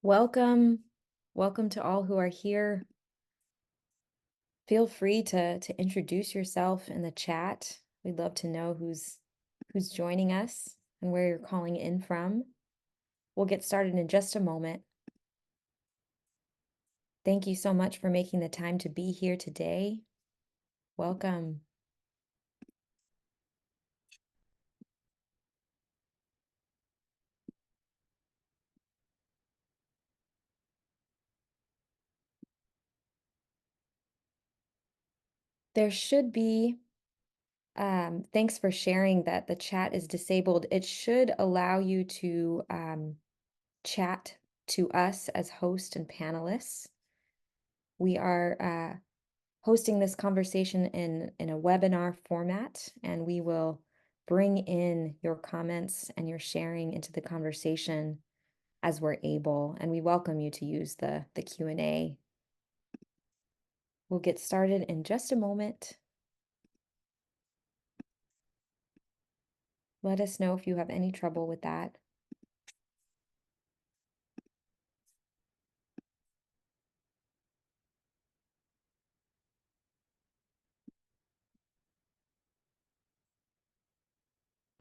Welcome. Welcome to all who are here. Feel free to introduce yourself in the chat. We'd love to know who's joining us and where you're calling in from. We'll get started in just a moment. Thank you so much for making the time to be here today. Welcome. There should be, thanks for sharing that the chat is disabled. It should allow you to chat to us as host and panelists. We are hosting this conversation in a webinar format, and we will bring in your comments and your sharing into the conversation as we're able, and we welcome you to use the Q&A. We'll get started in just a moment. Let us know if you have any trouble with that.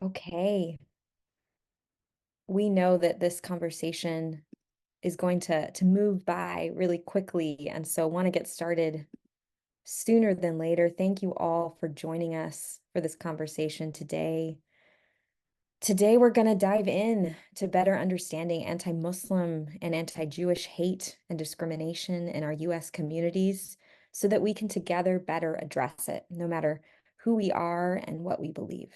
Okay. We know that this conversation is going to move by really quickly, and so want to get started sooner than later. Thank you all for joining us for this conversation today. Today, we're going to dive in to better understanding anti-Muslim and anti-Jewish hate and discrimination in our U.S. communities so that we can together better address it, no matter who we are and what we believe.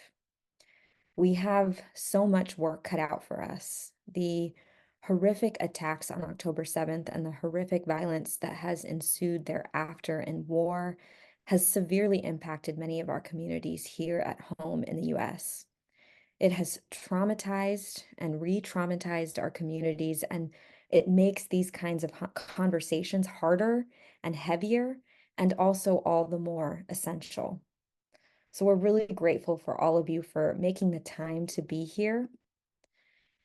We have so much work cut out for us. The horrific attacks on October 7th and the horrific violence that has ensued thereafter in war has severely impacted many of our communities here at home in the U.S. It has traumatized and re-traumatized our communities, and it makes these kinds of conversations harder and heavier, and also all the more essential. So we're really grateful for all of you for making the time to be here.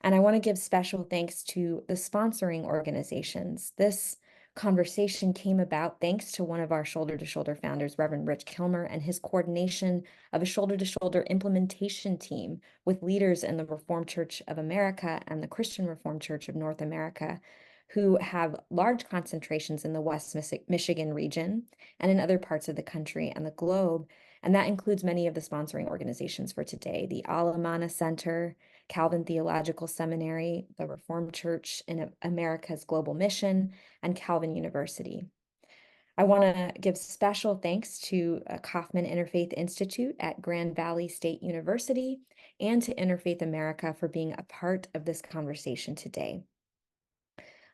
And I want to give special thanks to the sponsoring organizations. This conversation came about thanks to one of our Shoulder to Shoulder founders, Reverend Rich Kilmer, and his coordination of a Shoulder to Shoulder implementation team with leaders in the Reformed Church of America and the Christian Reformed Church of North America, who have large concentrations in the West Michigan region and in other parts of the country and the globe. And that includes many of the sponsoring organizations for today, the Alamana Center, Calvin Theological Seminary, the Reformed Church in America's Global Mission, and Calvin University. I want to give special thanks to Kaufman Interfaith Institute at Grand Valley State University and to Interfaith America for being a part of this conversation today.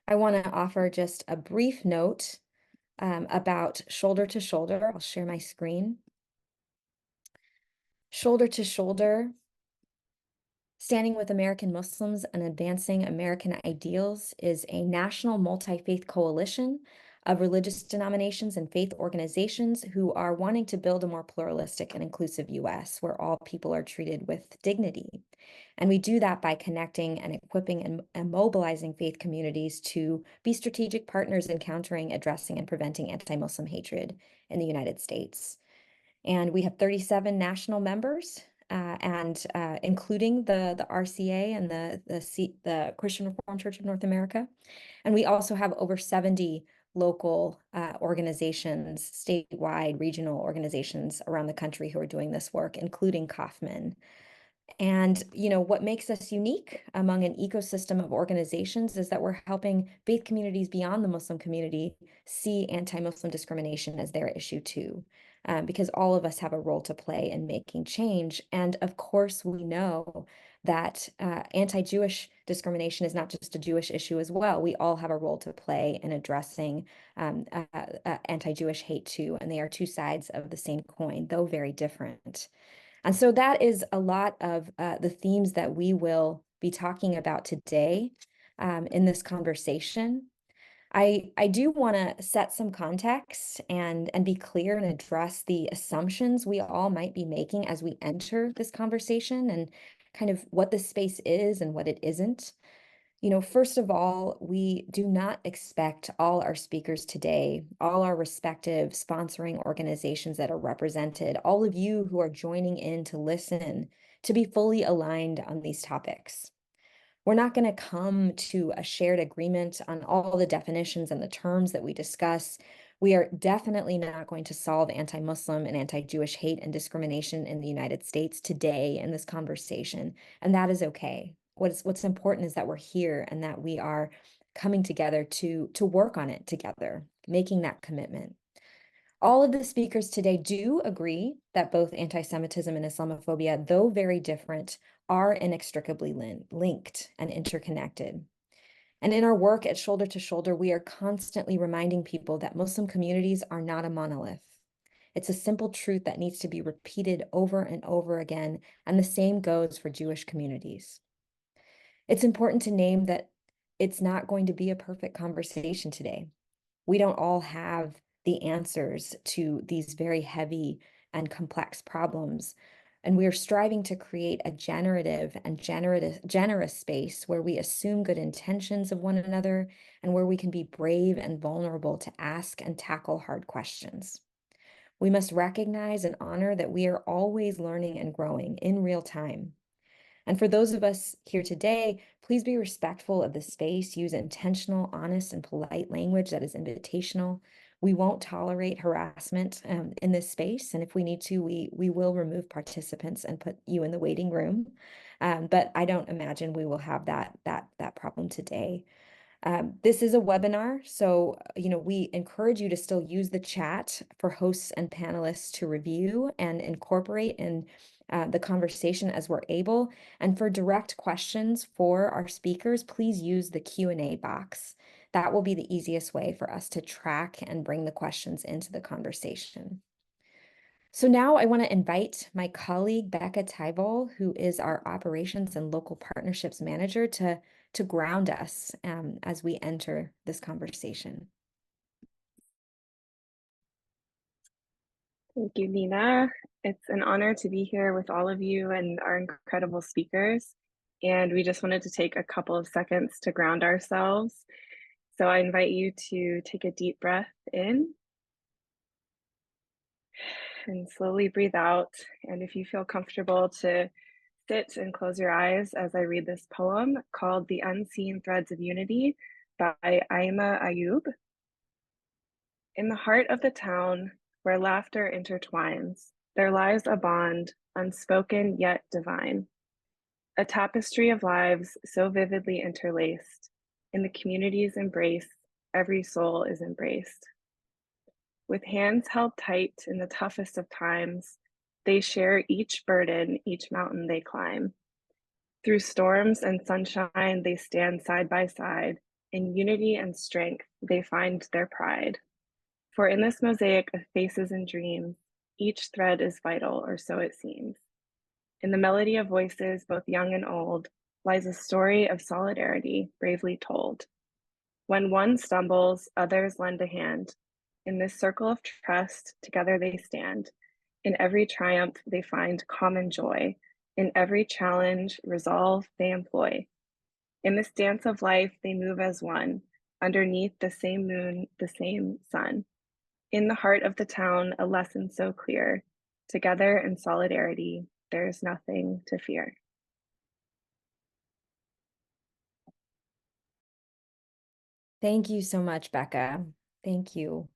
I want to offer just a brief note about Shoulder to Shoulder. I'll share my screen. Shoulder to Shoulder, Standing with American Muslims and Advancing American Ideals, is a national multi-faith coalition of religious denominations and faith organizations who are wanting to build a more pluralistic and inclusive U.S. where all people are treated with dignity. And we do that by connecting and equipping and mobilizing faith communities to be strategic partners in countering, addressing, and preventing anti-Muslim hatred in the United States. And we have 37 national members, and including the RCA and the Christian Reformed Church of North America. And we also have over 70 local organizations, statewide, regional organizations around the country who are doing this work, including Kaufman. And, what makes us unique among an ecosystem of organizations is that we're helping faith communities beyond the Muslim community see anti-Muslim discrimination as their issue too, because all of us have a role to play in making change. And of course, we know that anti-Jewish discrimination is not just a Jewish issue as well. We all have a role to play in addressing anti-Jewish hate too, and they are two sides of the same coin, though very different. And so that is a lot of the themes that we will be talking about today in this conversation. I do want to set some context and be clear and address the assumptions we all might be making as we enter this conversation and kind of what this space is and what it isn't. First of all, we do not expect all our speakers today, all our respective sponsoring organizations that are represented, all of you who are joining in to listen, to be fully aligned on these topics. We're not going to come to a shared agreement on all the definitions and the terms that we discuss. We are definitely not going to solve anti-Muslim and anti-Jewish hate and discrimination in the United States today in this conversation, and that is okay. What's important is that we're here and that we are coming together to work on it together, making that commitment. All of the speakers today do agree that both anti-Semitism and Islamophobia, though very different, are inextricably linked and interconnected. And in our work at Shoulder to Shoulder, we are constantly reminding people that Muslim communities are not a monolith. It's a simple truth that needs to be repeated over and over again, and the same goes for Jewish communities. It's important to name that it's not going to be a perfect conversation today. We don't all have the answers to these very heavy and complex problems. And we are striving to create a generative and generous space where we assume good intentions of one another and where we can be brave and vulnerable to ask and tackle hard questions. We must recognize and honor that we are always learning and growing in real time. And for those of us here today, please be respectful of the space, use intentional, honest, and polite language that is invitational. We won't tolerate harassment in this space. And if we need to, we will remove participants and put you in the waiting room. But I don't imagine we will have that problem today. This is a webinar, so we encourage you to still use the chat for hosts and panelists to review and incorporate in the conversation as we're able. And for direct questions for our speakers, please use the Q&A box. That will be the easiest way for us to track and bring the questions into the conversation. So now I want to invite my colleague, Becca Tyvol, who is our Operations and Local Partnerships Manager, to ground us as we enter this conversation. Thank you, Nina. It's an honor to be here with all of you and our incredible speakers. And we just wanted to take a couple of seconds to ground ourselves. So I invite you to take a deep breath in and slowly breathe out. And if you feel comfortable, to sit and close your eyes as I read this poem called The Unseen Threads of Unity by Aima Ayub. In the heart of the town, where laughter intertwines, there lies a bond, unspoken yet divine. A tapestry of lives so vividly interlaced. In the community's embrace, every soul is embraced. With hands held tight in the toughest of times, they share each burden, each mountain they climb. Through storms and sunshine, they stand side by side. In unity and strength, they find their pride. For in this mosaic of faces and dreams, each thread is vital, or so it seems. In the melody of voices, both young and old, lies a story of solidarity bravely told. When one stumbles, others lend a hand. In this circle of trust, together they stand. In every triumph, they find common joy. In every challenge, resolve they employ. In this dance of life, they move as one, underneath the same moon, the same sun. In the heart of the town, a lesson so clear. Together in solidarity, there is nothing to fear. Thank you so much, Becca. Thank you.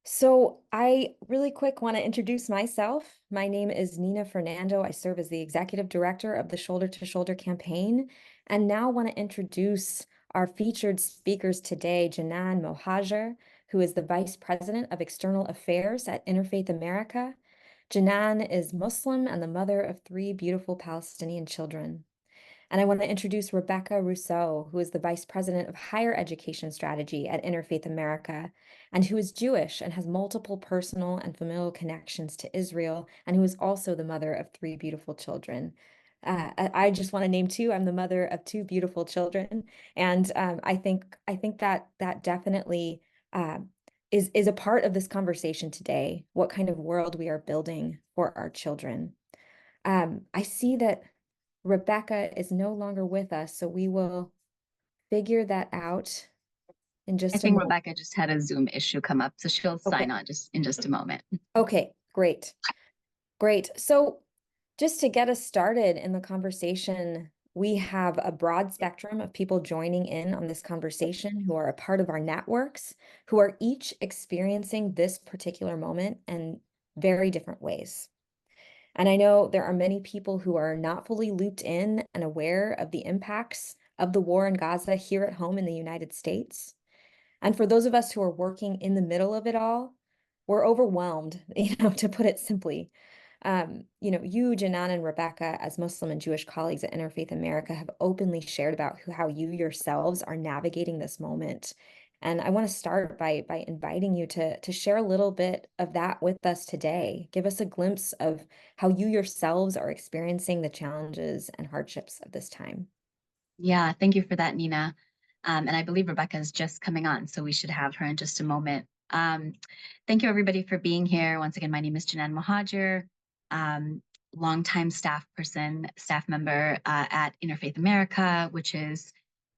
So I really quick want to introduce myself. My name is Nina Fernando. I serve as the Executive Director of the Shoulder to Shoulder campaign, and now want to introduce our featured speakers today, Jenan Mohajir, who is the Vice President of External Affairs at Interfaith America. Jenan is Muslim and the mother of 3 beautiful Palestinian children. And I want to introduce Rebecca Russo, who is the Vice President of Higher Education Strategy at Interfaith America, and who is Jewish and has multiple personal and familial connections to Israel, and who is also the mother of 3 beautiful children. I just want to name 2. I'm the mother of 2 beautiful children, and I think that definitely is a part of this conversation today. What kind of world we are building for our children. I see that Rebecca is no longer with us, so we will figure that out in I just a think moment? Rebecca just had a Zoom issue come up, so she'll Okay. sign on just in just a moment. Okay, great. Great. So just to get us started in the conversation, we have a broad spectrum of people joining in on this conversation who are a part of our networks, who are each experiencing this particular moment in very different ways. And I know there are many people who are not fully looped in and aware of the impacts of the war in Gaza here at home in the United States. And for those of us who are working in the middle of it all, we're overwhelmed, to put it simply. You, Jenan, and Rebecca, as Muslim and Jewish colleagues at Interfaith America, have openly shared about how you yourselves are navigating this moment. And I want to start by inviting you to share a little bit of that with us today. Give us a glimpse of how you yourselves are experiencing the challenges and hardships of this time. Yeah, thank you for that, Nina. And I believe Rebecca is just coming on, so we should have her in just a moment. Thank you, everybody, for being here. Once again, my name is Jenan Mohajir, longtime staff member at Interfaith America, which is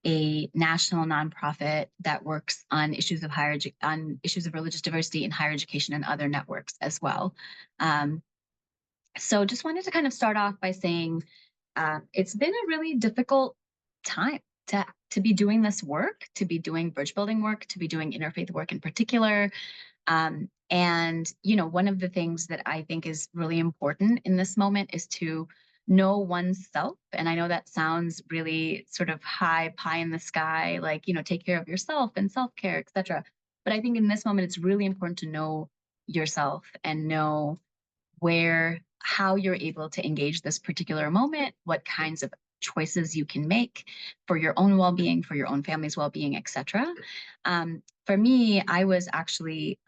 a national nonprofit that works on issues of religious diversity in higher education and other networks as well. So just wanted to kind of start off by saying it's been a really difficult time to be doing this work, to be doing bridge building work, to be doing interfaith work in particular. And one of the things that I think is really important in this moment is to know oneself. And I know that sounds really sort of pie in the sky, like, take care of yourself and self-care, etc. But I think in this moment, it's really important to know yourself and know how you're able to engage this particular moment, what kinds of choices you can make for your own well-being, for your own family's well-being, etc. For me, I was actually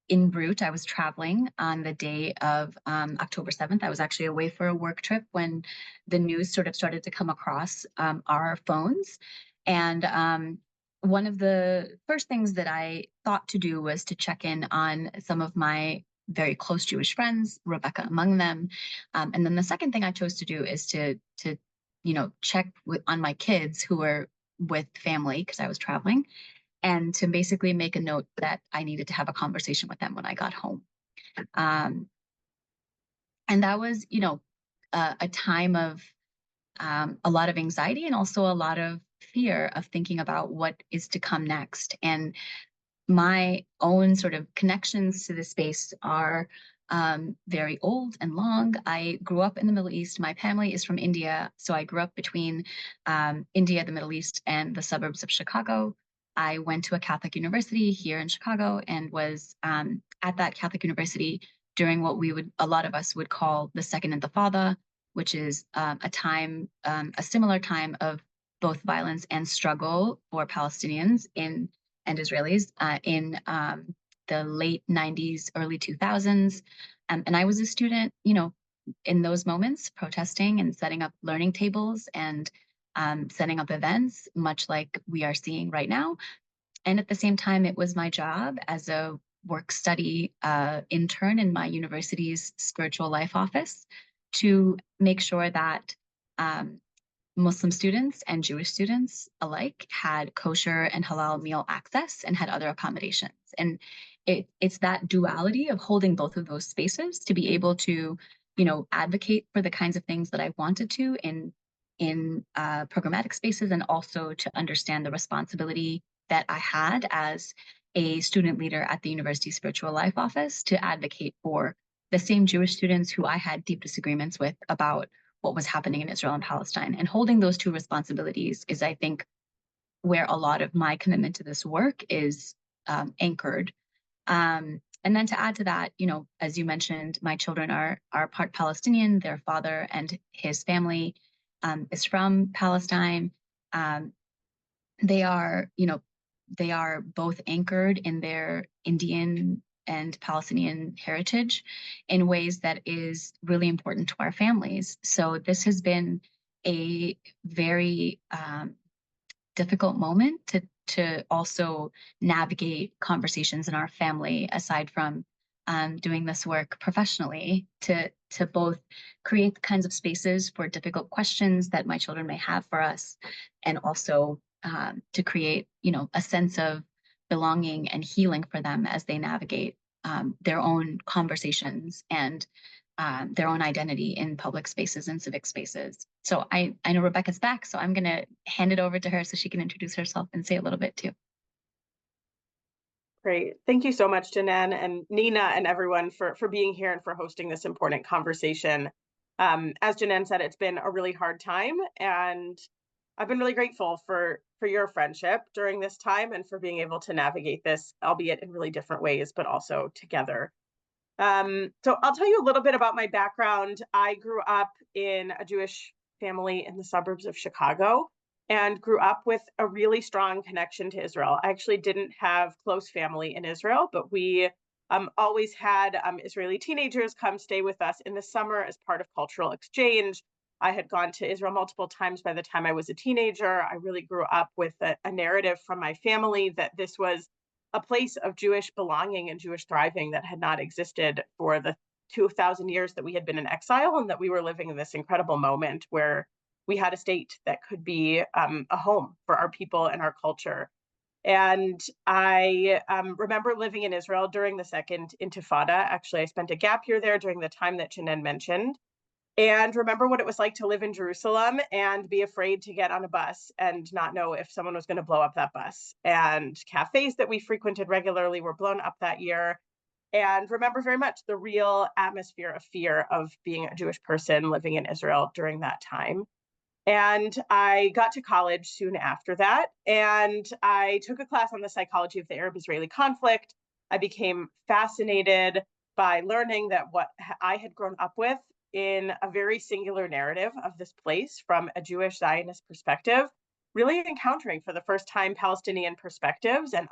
en route. I was traveling on the day of October 7th. I was actually away for a work trip when the news sort of started to come across our phones. And one of the first things that I thought to do was to check in on some of my very close Jewish friends, Rebecca among them. And then the second thing I chose to do is to check on my kids who were with family because I was traveling, and to basically make a note that I needed to have a conversation with them when I got home. And that was, a time of a lot of anxiety and also a lot of fear of thinking about what is to come next. And my own sort of connections to the space are very old and long. I grew up in the Middle East. My family is from India. So I grew up between India, the Middle East, and the suburbs of Chicago. I went to a Catholic university here in Chicago and was at that Catholic university during what a lot of us would call the Second Intifada, which is a similar time of both violence and struggle for Palestinians and Israelis in the late 90s, early 2000s. And I was a student, in those moments, protesting and setting up learning tables and setting up events, much like we are seeing right now. And at the same time, it was my job as a work study intern in my university's spiritual life office to make sure that Muslim students and Jewish students alike had kosher and halal meal access and had other accommodations. And it's that duality of holding both of those spaces to be able to, advocate for the kinds of things that I wanted to in programmatic spaces, and also to understand the responsibility that I had as a student leader at the University Spiritual Life Office to advocate for the same Jewish students who I had deep disagreements with about what was happening in Israel and Palestine. And holding those two responsibilities is, I think, where a lot of my commitment to this work is anchored. And then to add to that, as you mentioned, my children are part Palestinian. Their father and his family is from Palestine. They are, they are both anchored in their Indian and Palestinian heritage in ways that is really important to our families. So this has been a very difficult moment to also navigate conversations in our family, aside from doing this work professionally, to both create the kinds of spaces for difficult questions that my children may have for us, and also to create, a sense of belonging and healing for them as they navigate their own conversations and their own identity in public spaces and civic spaces. So I know Rebecca's back, so I'm going to hand it over to her so she can introduce herself and say a little bit too. Great. Thank you so much, Jenan and Nina and everyone for being here and for hosting this important conversation. As Jenan said, it's been a really hard time, and I've been really grateful for your friendship during this time and for being able to navigate this, albeit in really different ways, but also together. So I'll tell you a little bit about my background. I grew up in a Jewish family in the suburbs of Chicago and grew up with a really strong connection to Israel. I actually didn't have close family in Israel, but we always had Israeli teenagers come stay with us in the summer as part of cultural exchange. I had gone to Israel multiple times by the time I was a teenager. I really grew up with a narrative from my family that this was a place of Jewish belonging and Jewish thriving that had not existed for the 2,000 years that we had been in exile, and that we were living in this incredible moment where we had a state that could be a home for our people and our culture. And I remember living in Israel during the second Intifada. Actually, I spent a gap year there during the time that Jenan mentioned. And remember what it was like to live in Jerusalem and be afraid to get on a bus and not know if someone was going to blow up that bus. And cafes that we frequented regularly were blown up that year. And remember very much the real atmosphere of fear of being a Jewish person living in Israel during that time. And I got to college soon after that, and I took a class on the psychology of the Arab-Israeli conflict. I became fascinated by learning that what I had grown up with in a very singular narrative of this place from a Jewish Zionist perspective, really encountering for the first time Palestinian perspectives and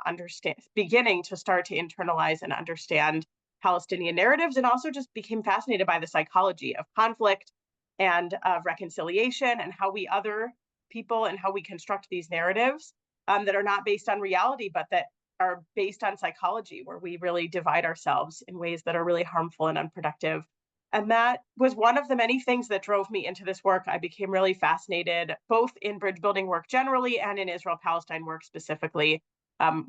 beginning to start to internalize and understand Palestinian narratives, and also just became fascinated by the psychology of conflict and of reconciliation and how we other people and how we construct these narratives that are not based on reality, but that are based on psychology, where we really divide ourselves in ways that are really harmful and unproductive. And that was one of the many things that drove me into this work. I became really fascinated both in bridge building work generally and in Israel-Palestine work specifically.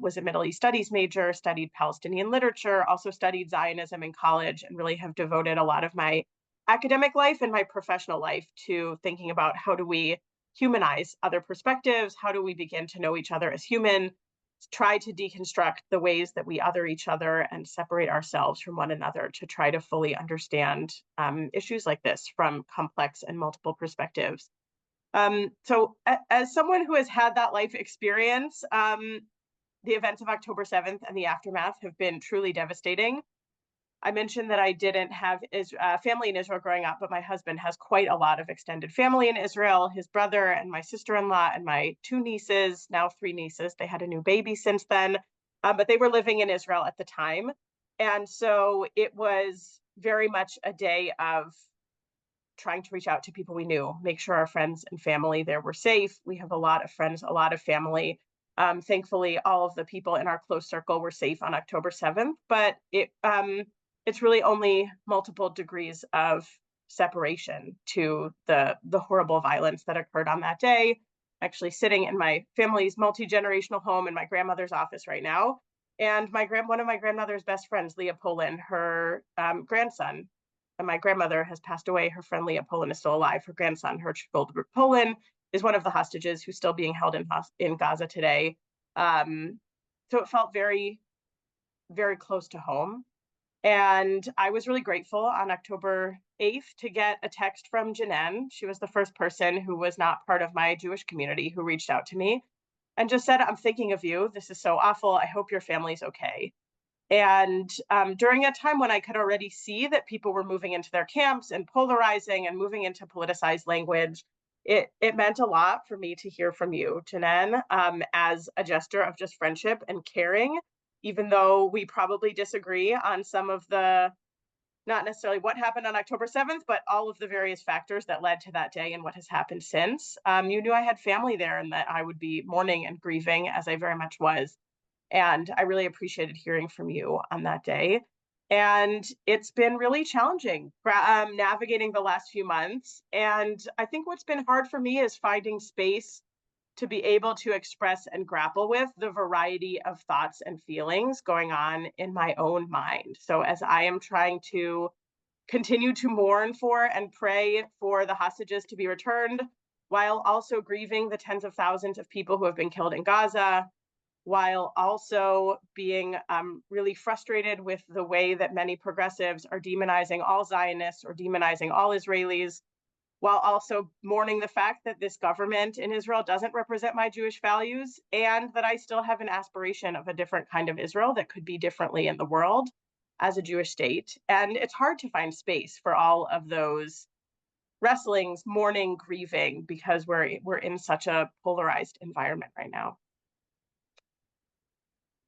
Was a Middle East studies major, studied Palestinian literature, also studied Zionism in college, and really have devoted a lot of my academic life and my professional life to thinking about how do we humanize other perspectives, how do we begin to know each other as human, try to deconstruct the ways that we other each other and separate ourselves from one another to try to fully understand issues like this from complex and multiple perspectives. So as someone who has had that life experience, the events of October 7th and the aftermath have been truly devastating. I mentioned that I didn't have family in Israel growing up, but my husband has quite a lot of extended family in Israel. His brother and my sister-in-law and my 2 nieces, now 3 nieces, they had a new baby since then, but they were living in Israel at the time. And so it was very much a day of trying to reach out to people we knew, make sure our friends and family there were safe. We have a lot of friends, a lot of family. Thankfully, all of the people in our close circle were safe on October 7th, but it's really only multiple degrees of separation to the horrible violence that occurred on that day. Actually sitting in my family's multi-generational home in my grandmother's office right now. And one of my grandmother's best friends, Leah Poland, her grandson, and my grandmother has passed away. Her friend Leah Poland is still alive. Her grandson, Herschel Poland, is one of the hostages who's still being held in Gaza today. So it felt very, very close to home. And I was really grateful on October 8th to get a text from Jenan. She was the first person who was not part of my Jewish community who reached out to me and just said, "I'm thinking of you. This is so awful. I hope your family's okay." And during a time when I could already see that people were moving into their camps and polarizing and moving into politicized language, it meant a lot for me to hear from you, Jenan, as a gesture of just friendship and caring, even though we probably disagree on some of the, not necessarily what happened on October 7th, but all of the various factors that led to that day and what has happened since. You knew I had family there and that I would be mourning and grieving, as I very much was. And I really appreciated hearing from you on that day. And it's been really challenging navigating the last few months. And I think what's been hard for me is finding space to be able to express and grapple with the variety of thoughts and feelings going on in my own mind. So as I am trying to continue to mourn for and pray for the hostages to be returned, while also grieving the tens of thousands of people who have been killed in Gaza, while also being really frustrated with the way that many progressives are demonizing all Zionists or demonizing all Israelis, while also mourning the fact that this government in Israel doesn't represent my Jewish values, and that I still have an aspiration of a different kind of Israel that could be differently in the world as a Jewish state. And it's hard to find space for all of those wrestlings, mourning, grieving, because we're in such a polarized environment right now.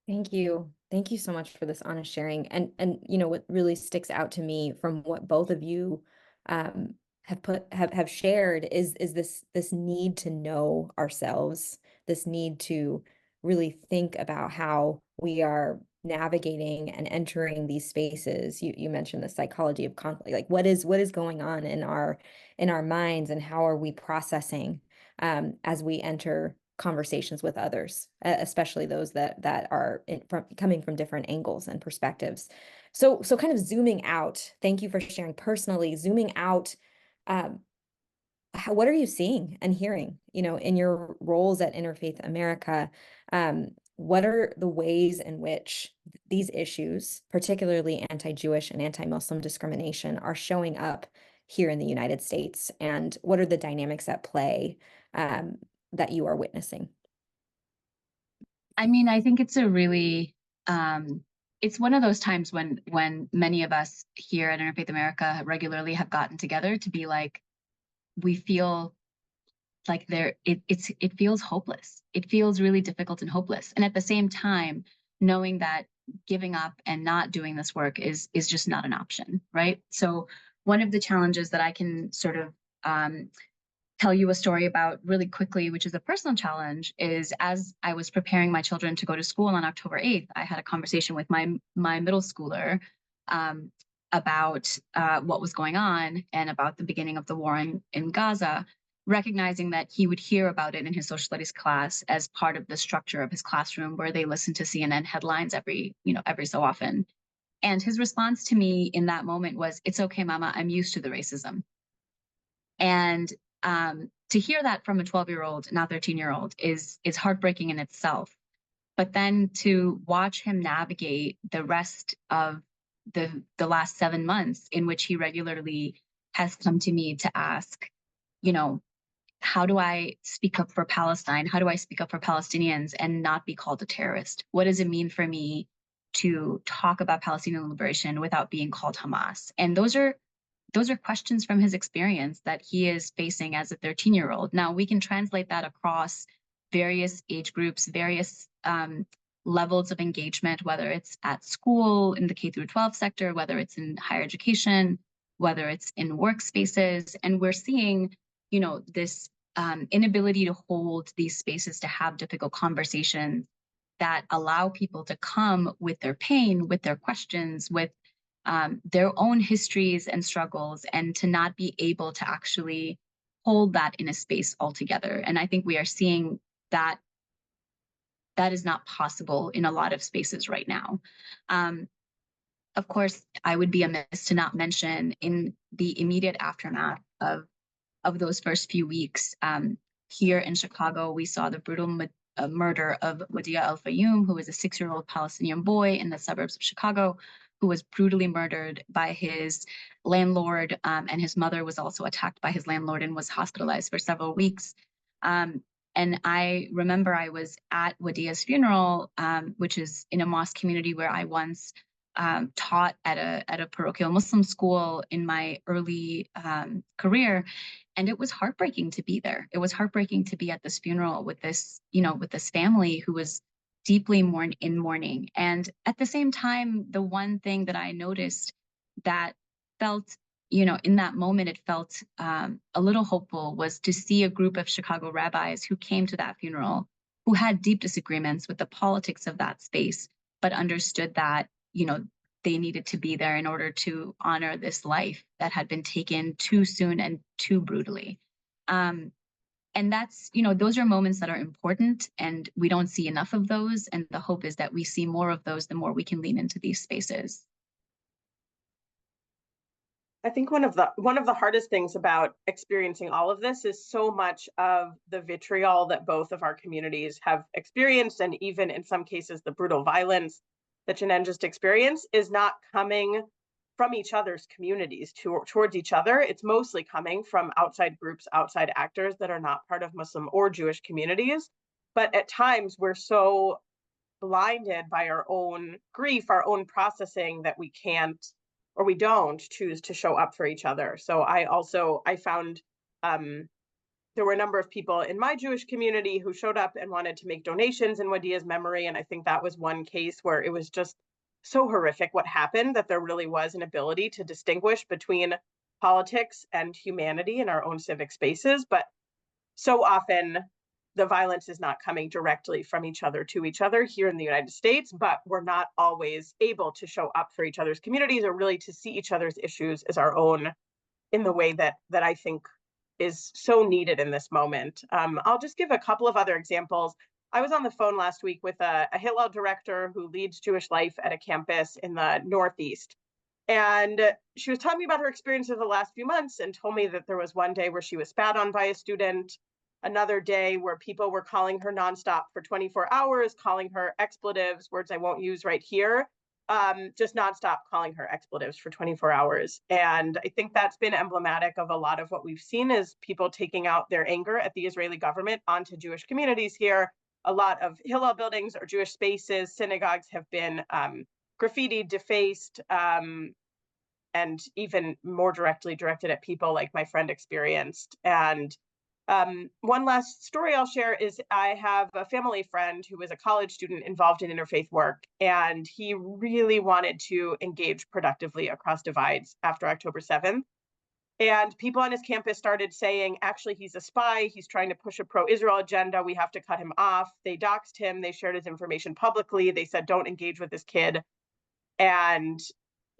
Thank you. Thank you so much for this honest sharing. And you know what really sticks out to me from what both of you have shared is this need to know ourselves, this need to really think about how we are navigating and entering these spaces. You mentioned the psychology of conflict, like what is going on in our minds, and how are we processing as we enter conversations with others, especially those that are coming from different angles and perspectives. So kind of zooming out, thank you for sharing personally, zooming out, what are you seeing and hearing, in your roles at Interfaith America? What are the ways in which these issues, particularly anti-Jewish and anti-Muslim discrimination, are showing up here in the United States? And what are the dynamics at play that you are witnessing? I mean, I think it's a really, it's one of those times when many of us here at Interfaith America regularly have gotten together to be like, we feel like it feels hopeless. It feels really difficult and hopeless. And at the same time, knowing that giving up and not doing this work is just not an option, right? So one of the challenges that I can sort of tell you a story about really quickly, which is a personal challenge, is as I was preparing my children to go to school on October 8th, I had a conversation with my middle schooler about what was going on and about the beginning of the war in Gaza, recognizing that he would hear about it in his social studies class as part of the structure of his classroom, where they listen to CNN headlines every so often. And his response to me in that moment was, "It's okay, Mama, I'm used to the racism." And to hear that from a 12-year-old, now 13-year-old, is heartbreaking in itself. But then to watch him navigate the rest of the last 7 months, in which he regularly has come to me to ask, how do I speak up for Palestine? How do I speak up for Palestinians and not be called a terrorist? What does it mean for me to talk about Palestinian liberation without being called Hamas? And those are questions from his experience that he is facing as a 13-year-old. Now, we can translate that across various age groups, various levels of engagement, whether it's at school in the K through 12 sector, whether it's in higher education, whether it's in workspaces. And we're seeing, this inability to hold these spaces to have difficult conversations that allow people to come with their pain, with their questions, with their own histories and struggles, and to not be able to actually hold that in a space altogether. And I think we are seeing that is not possible in a lot of spaces right now. Of course, I would be amiss to not mention, in the immediate aftermath of those first few weeks, here in Chicago, we saw the brutal murder of Wadea Al-Fayoum, who was a 6-year-old Palestinian boy in the suburbs of Chicago, who was brutally murdered by his landlord, and his mother was also attacked by his landlord and was hospitalized for several weeks. And I remember I was at Wadea's funeral, which is in a mosque community where I once taught at a parochial Muslim school in my early career. And it was heartbreaking to be there. It was heartbreaking to be at this funeral with this, with this family who was deeply in mourning. And at the same time, the one thing that I noticed that felt, in that moment, it felt a little hopeful, was to see a group of Chicago rabbis who came to that funeral, who had deep disagreements with the politics of that space, but understood that, they needed to be there in order to honor this life that had been taken too soon and too brutally. And that's, those are moments that are important, and we don't see enough of those. And the hope is that we see more of those, the more we can lean into these spaces. I think one of the hardest things about experiencing all of this is so much of the vitriol that both of our communities have experienced, and even in some cases the brutal violence that Jenan just experienced, is not coming from each other's communities towards each other. It's mostly coming from outside groups, outside actors that are not part of Muslim or Jewish communities. But at times we're so blinded by our own grief, our own processing, that we can't, or we don't choose to show up for each other. So I found there were a number of people in my Jewish community who showed up and wanted to make donations in Wadia's memory. And I think that was one case where it was just so horrific what happened, that there really was an ability to distinguish between politics and humanity in our own civic spaces. But so often the violence is not coming directly from each other to each other here in the United States, but we're not always able to show up for each other's communities, or really to see each other's issues as our own in the way that I think is so needed in this moment. I'll just give a couple of other examples. I was on the phone last week with a Hillel director who leads Jewish life at a campus in the Northeast. And she was telling me about her experiences the last few months, and told me that there was one day where she was spat on by a student, another day where people were calling her nonstop for 24 hours, calling her expletives, words I won't use right here, just nonstop calling her expletives for 24 hours. And I think that's been emblematic of a lot of what we've seen, is people taking out their anger at the Israeli government onto Jewish communities here. A lot of Hillel buildings or Jewish spaces, synagogues, have been graffitied, defaced, and even more directly directed at people like my friend experienced. And one last story I'll share is I have a family friend who was a college student involved in interfaith work, and he really wanted to engage productively across divides after October 7th. And people on his campus started saying, actually, he's a spy. He's trying to push a pro-Israel agenda. We have to cut him off. They doxed him. They shared his information publicly. They said, don't engage with this kid. And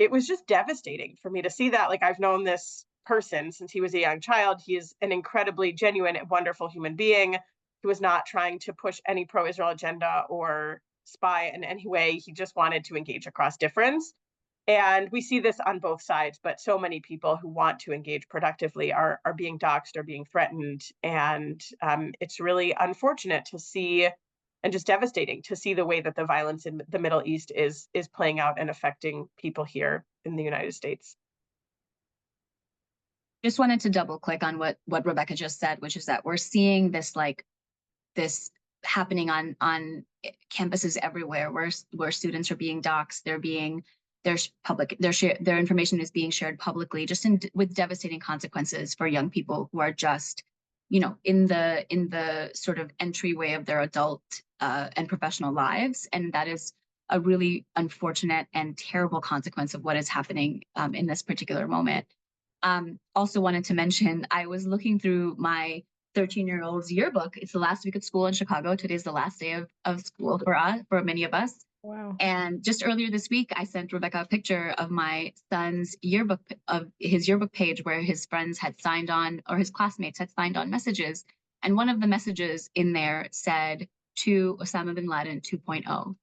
it was just devastating for me to see that. Like, I've known this person since he was a young child. He is an incredibly genuine and wonderful human being who was not trying to push any pro-Israel agenda or spy in any way. He just wanted to engage across difference. And we see this on both sides, but so many people who want to engage productively are being doxxed or being threatened. And it's really unfortunate to see, and just devastating to see, the way that the violence in the Middle East is playing out and affecting people here in the United States. Just wanted to double click on what Rebecca just said, which is that we're seeing this this happening on campuses everywhere, where students are being doxxed, their information is being shared publicly, just with devastating consequences for young people who are just, in the sort of entryway of their adult and professional lives. And that is a really unfortunate and terrible consequence of what is happening in this particular moment. Also wanted to mention, I was looking through my 13-year-old's yearbook. It's the last week of school in Chicago. Today's the last day of school for many of us. Wow. And just earlier this week, I sent Rebecca a picture of my son's yearbook, of his yearbook page, where his friends had signed on, or his classmates had signed on messages. And one of the messages in there said, "To Osama bin Laden 2.0.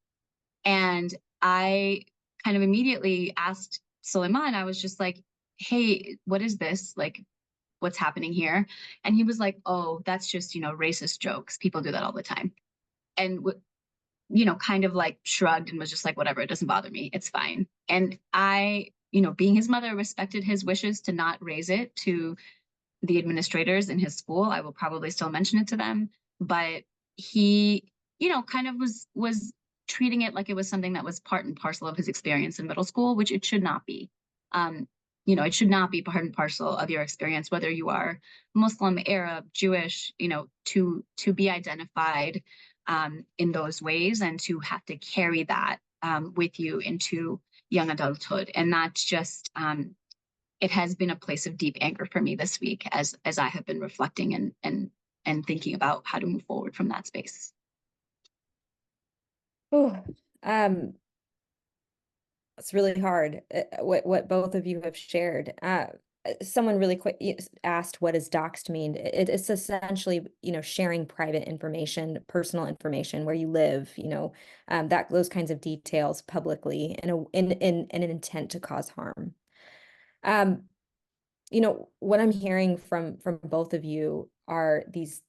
And I kind of immediately asked Suleiman, I was just like, hey, what is this? Like, what's happening here? And he was like, oh, that's just, racist jokes. People do that all the time. And kind of like shrugged and was just like, whatever, it doesn't bother me. It's fine. And I, being his mother, respected his wishes to not raise it to the administrators in his school. I will probably still mention it to them. But he, kind of was treating it like it was something that was part and parcel of his experience in middle school, which it should not be. It should not be part and parcel of your experience, whether you are Muslim, Arab, Jewish, to be identified in those ways, and to have to carry that with you into young adulthood. And that's just, it has been a place of deep anger for me this week, as I have been reflecting and thinking about how to move forward from that space. Oh, it's really hard, what both of you have shared. someone really quick asked, what does doxed mean? It's essentially, sharing private information, personal information, where you live, that those kinds of details publicly in an intent to cause harm. What I'm hearing from both of you are these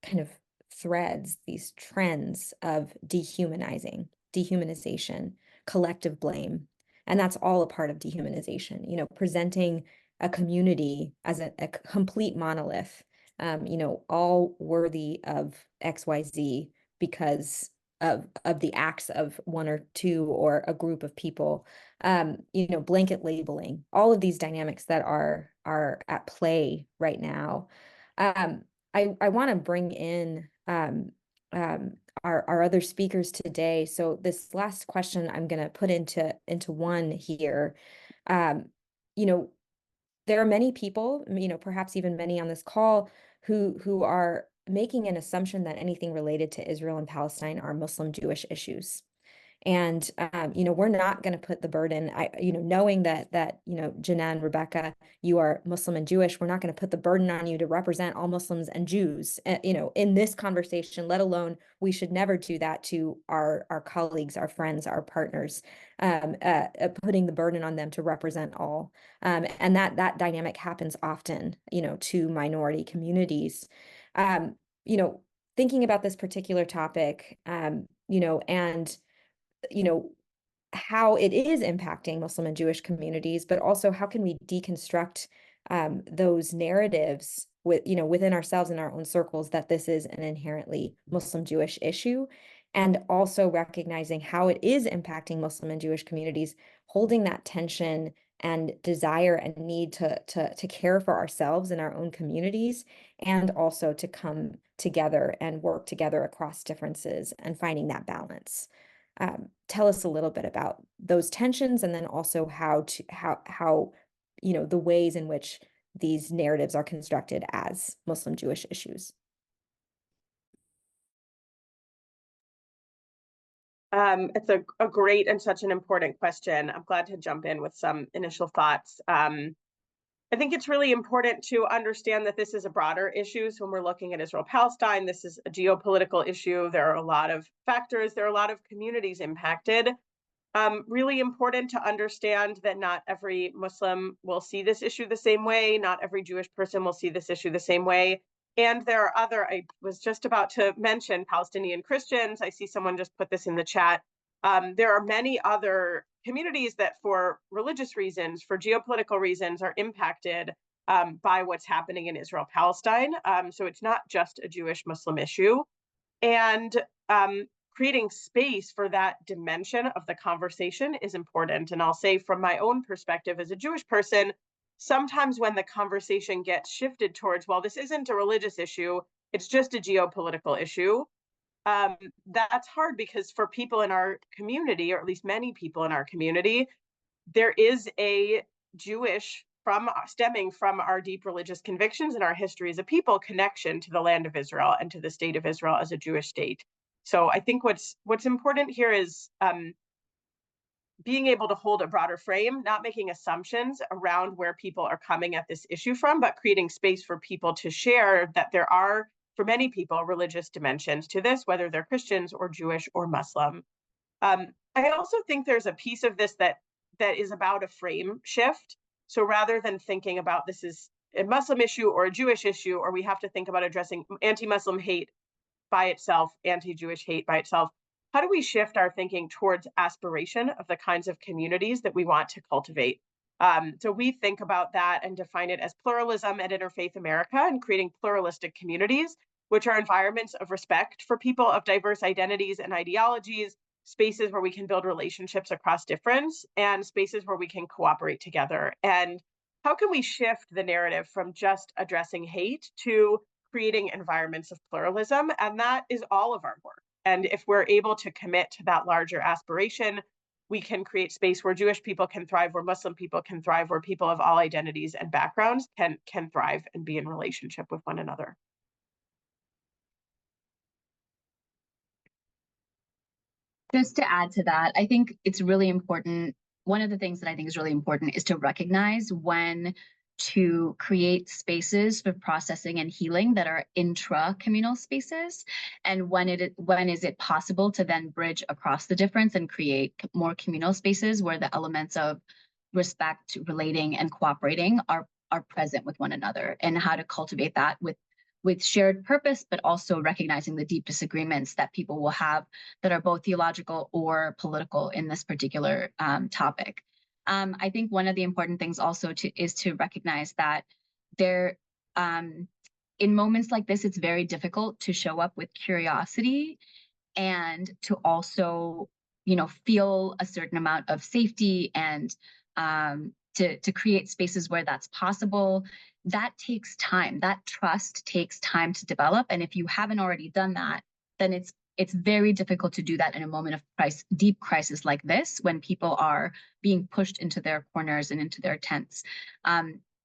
kind of threads, these trends of dehumanization, collective blame. And that's all a part of dehumanization, presenting a community as a complete monolith, all worthy of XYZ because of the acts of one or two or a group of people, blanket labeling, all of these dynamics that are at play right now. I want to bring in our other speakers today. So this last question I'm going to put into one here. There are many people, perhaps even many on this call, who are making an assumption that anything related to Israel and Palestine are Muslim Jewish issues. And, we're not going to put the burden, knowing that, Jenan, Rebecca, you are Muslim and Jewish, we're not going to put the burden on you to represent all Muslims and Jews, in this conversation, let alone we should never do that to our colleagues, our friends, our partners, putting the burden on them to represent all. And that dynamic happens often, to minority communities. Thinking about this particular topic, and how it is impacting Muslim and Jewish communities, but also how can we deconstruct those narratives within ourselves in our own circles that this is an inherently Muslim Jewish issue, and also recognizing how it is impacting Muslim and Jewish communities, holding that tension and desire and need to care for ourselves and our own communities, and also to come together and work together across differences and finding that balance. Tell us a little bit about those tensions, and then also how the ways in which these narratives are constructed as Muslim Jewish issues. It's a great and such an important question. I'm glad to jump in with some initial thoughts. I think it's really important to understand that this is a broader issue. So when we're looking at Israel-Palestine, this is a geopolitical issue. There are a lot of factors. There are a lot of communities impacted. Really important to understand that not every Muslim will see this issue the same way. Not every Jewish person will see this issue the same way. And there are I was just about to mention Palestinian Christians. I see someone just put this in the chat. There are many other communities that for religious reasons, for geopolitical reasons, are impacted by what's happening in Israel-Palestine. So it's not just a Jewish-Muslim issue. And creating space for that dimension of the conversation is important. And I'll say from my own perspective as a Jewish person, sometimes when the conversation gets shifted towards, well, this isn't a religious issue, it's just a geopolitical issue, that's hard because for people in our community, or at least many people in our community, there is a Jewish, stemming from our deep religious convictions and our history as a people, connection to the land of Israel and to the state of Israel as a Jewish state. So I think what's important here is being able to hold a broader frame, not making assumptions around where people are coming at this issue from, but creating space for people to share that there are, for many people, religious dimensions to this, whether they're Christians or Jewish or Muslim. I also think there's a piece of this that is about a frame shift. So rather than thinking about this is a Muslim issue or a Jewish issue, or we have to think about addressing anti-Muslim hate by itself, anti-Jewish hate by itself, how do we shift our thinking towards aspiration of the kinds of communities that we want to cultivate? So we think about that and define it as pluralism at Interfaith America, and creating pluralistic communities, which are environments of respect for people of diverse identities and ideologies, spaces where we can build relationships across difference, and spaces where we can cooperate together. And how can we shift the narrative from just addressing hate to creating environments of pluralism? And that is all of our work. And if we're able to commit to that larger aspiration, we can create space where Jewish people can thrive, where Muslim people can thrive, where people of all identities and backgrounds can thrive and be in relationship with one another. Just to add to that, I think it's really important. One of the things that I think is really important is to recognize when to create spaces for processing and healing that are intra-communal spaces, and when is it possible to then bridge across the difference and create more communal spaces where the elements of respect, relating, and cooperating are present with one another, and how to cultivate that with shared purpose, but also recognizing the deep disagreements that people will have that are both theological or political in this particular topic. I think one of the important things also is to recognize that there, in moments like this, it's very difficult to show up with curiosity and to also, feel a certain amount of safety and to create spaces where that's possible. That takes time. That trust takes time to develop. And if you haven't already done that, then it's very difficult to do that in a moment of deep crisis like this, when people are being pushed into their corners and into their tents.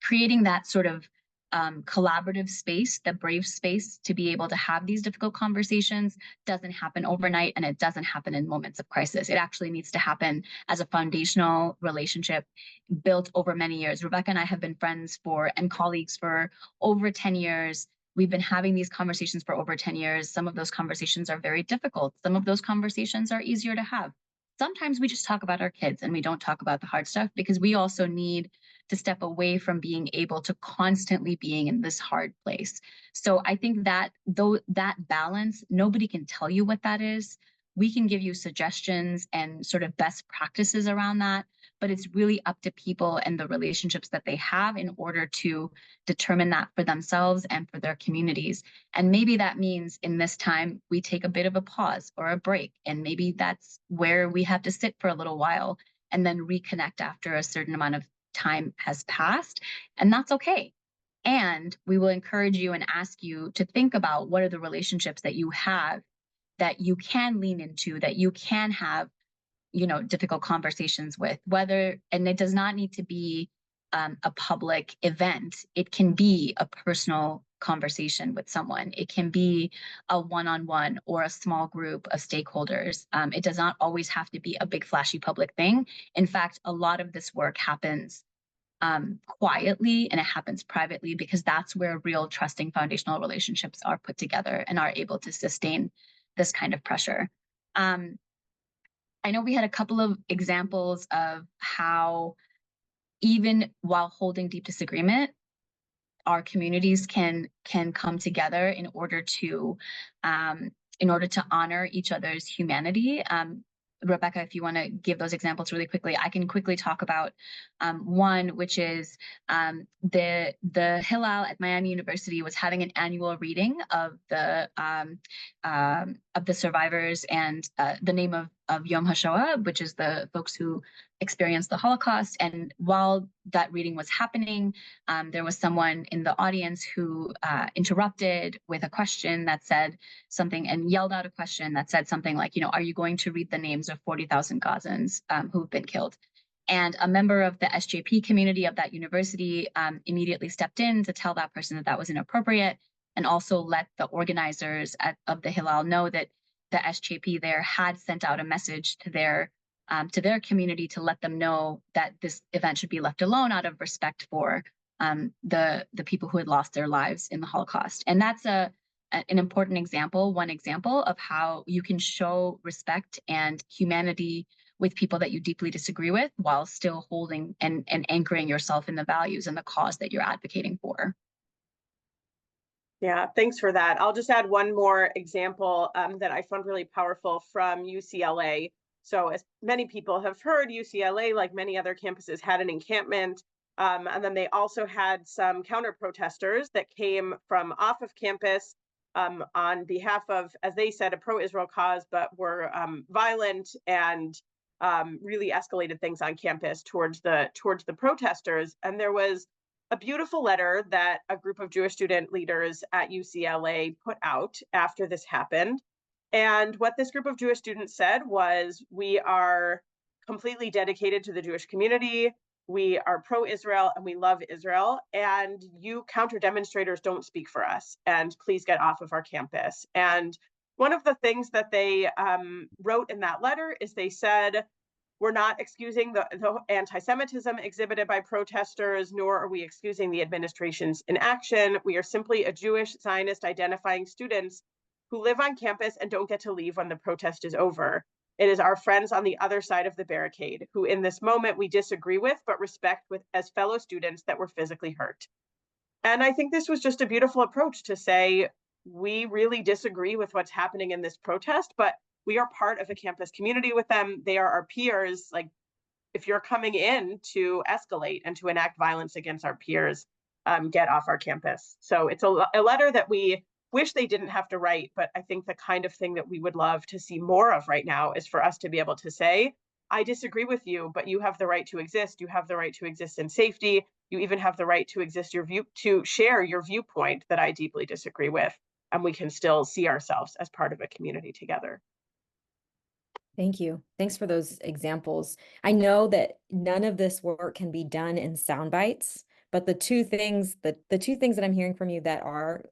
Creating that sort of collaborative space, the brave space to be able to have these difficult conversations doesn't happen overnight, and it doesn't happen in moments of crisis. It actually needs to happen as a foundational relationship built over many years. Rebecca and I have been friends and colleagues for over 10 years. We've been having these conversations for over 10 years. Some of those conversations are very difficult. Some of those conversations are easier to have. Sometimes we just talk about our kids and we don't talk about the hard stuff, because we also need to step away from being able to constantly being in this hard place. So I think that that balance, nobody can tell you what that is. We can give you suggestions and sort of best practices around that, but it's really up to people and the relationships that they have in order to determine that for themselves and for their communities. And maybe that means in this time, we take a bit of a pause or a break, and maybe that's where we have to sit for a little while and then reconnect after a certain amount of time has passed, and that's okay. And we will encourage you and ask you to think about what are the relationships that you have that you can lean into, that you can have, difficult conversations with, and it does not need to be a public event. It can be a personal conversation with someone. It can be a one-on-one or a small group of stakeholders. It does not always have to be a big flashy public thing. In fact, a lot of this work happens quietly, and it happens privately, because that's where real trusting foundational relationships are put together and are able to sustain this kind of pressure. I know we had a couple of examples of how, even while holding deep disagreement, our communities can come together in order to honor each other's humanity. Rebecca, if you want to give those examples really quickly, I can quickly talk about one, which is the Hillel at Miami University was having an annual reading of the survivors and the name of Yom HaShoah, which is the folks who experienced the Holocaust. And while that reading was happening, there was someone in the audience who interrupted with a question that said something, and yelled out a question that said something like, are you going to read the names of 40,000 Gazans who've been killed? And a member of the SJP community of that university immediately stepped in to tell that person that that was inappropriate, and also let the organizers of the Hillel know that the SJP there had sent out a message to their community to let them know that this event should be left alone out of respect for the people who had lost their lives in the Holocaust. And that's an important example, one example of how you can show respect and humanity with people that you deeply disagree with, while still holding and anchoring yourself in the values and the cause that you're advocating for. Yeah, thanks for that. I'll just add one more example that I found really powerful from UCLA. So as many people have heard, UCLA, like many other campuses, had an encampment. And then they also had some counter protesters that came from off of campus on behalf of, as they said, a pro-Israel cause, but were violent and really escalated things on campus towards the protesters. And there was a beautiful letter that a group of Jewish student leaders at UCLA put out after this happened. And what this group of Jewish students said was, we are completely dedicated to the Jewish community. We are pro-Israel and we love Israel. And you counter demonstrators don't speak for us. And please get off of our campus. And one of the things that they wrote in that letter is they said, We're not excusing the anti-Semitism exhibited by protesters, nor are we excusing the administration's inaction. We are simply a Jewish Zionist identifying students who live on campus and don't get to leave when the protest is over. It is our friends on the other side of the barricade, who in this moment we disagree with, but respect as fellow students, that were physically hurt. And I think this was just a beautiful approach to say, we really disagree with what's happening in this protest, but we are part of a campus community with them. They are our peers. Like, if you're coming in to escalate and to enact violence against our peers, get off our campus. So it's a letter that we wish they didn't have to write, but I think the kind of thing that we would love to see more of right now is for us to be able to say, I disagree with you, but you have the right to exist. You have the right to exist in safety. You even have the right to exist to share your viewpoint that I deeply disagree with, and we can still see ourselves as part of a community together. Thank you. Thanks for those examples. I know that none of this work can be done in sound bites, but the two things that I'm hearing from you that are,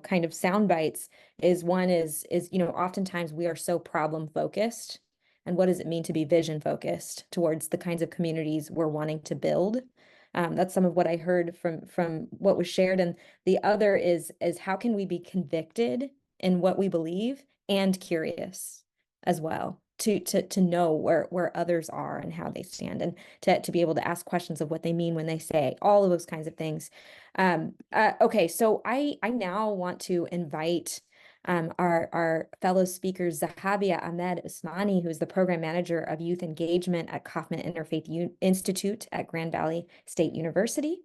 kind of sound bites is one is, oftentimes we are so problem focused. And what does it mean to be vision focused towards the kinds of communities we're wanting to build? That's some of what I heard from what was shared. And the other is how can we be convicted in what we believe and curious as well, to know where others are and how they stand, and to be able to ask questions of what they mean when they say all of those kinds of things. Okay, so I now want to invite our fellow speaker, Zahabia Ahmed Usmani, who is the program manager of youth engagement at Kaufman Interfaith Institute at Grand Valley State University.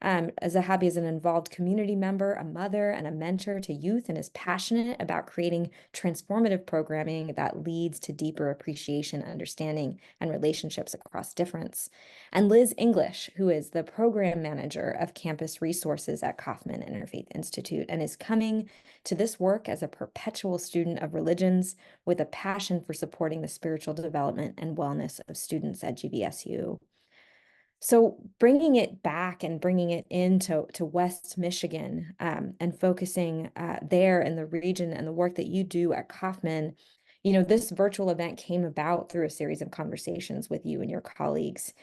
Zahabia is an involved community member, a mother, and a mentor to youth, and is passionate about creating transformative programming that leads to deeper appreciation, understanding, and relationships across difference. And Liz English, who is the program manager of campus resources at Kaufman Interfaith Institute, and is coming to this work as a perpetual student of religions with a passion for supporting the spiritual development and wellness of students at GVSU. So bringing it back and bringing it into West Michigan, and focusing there in the region and the work that you do at Kaufman, this virtual event came about through a series of conversations with you and your colleagues.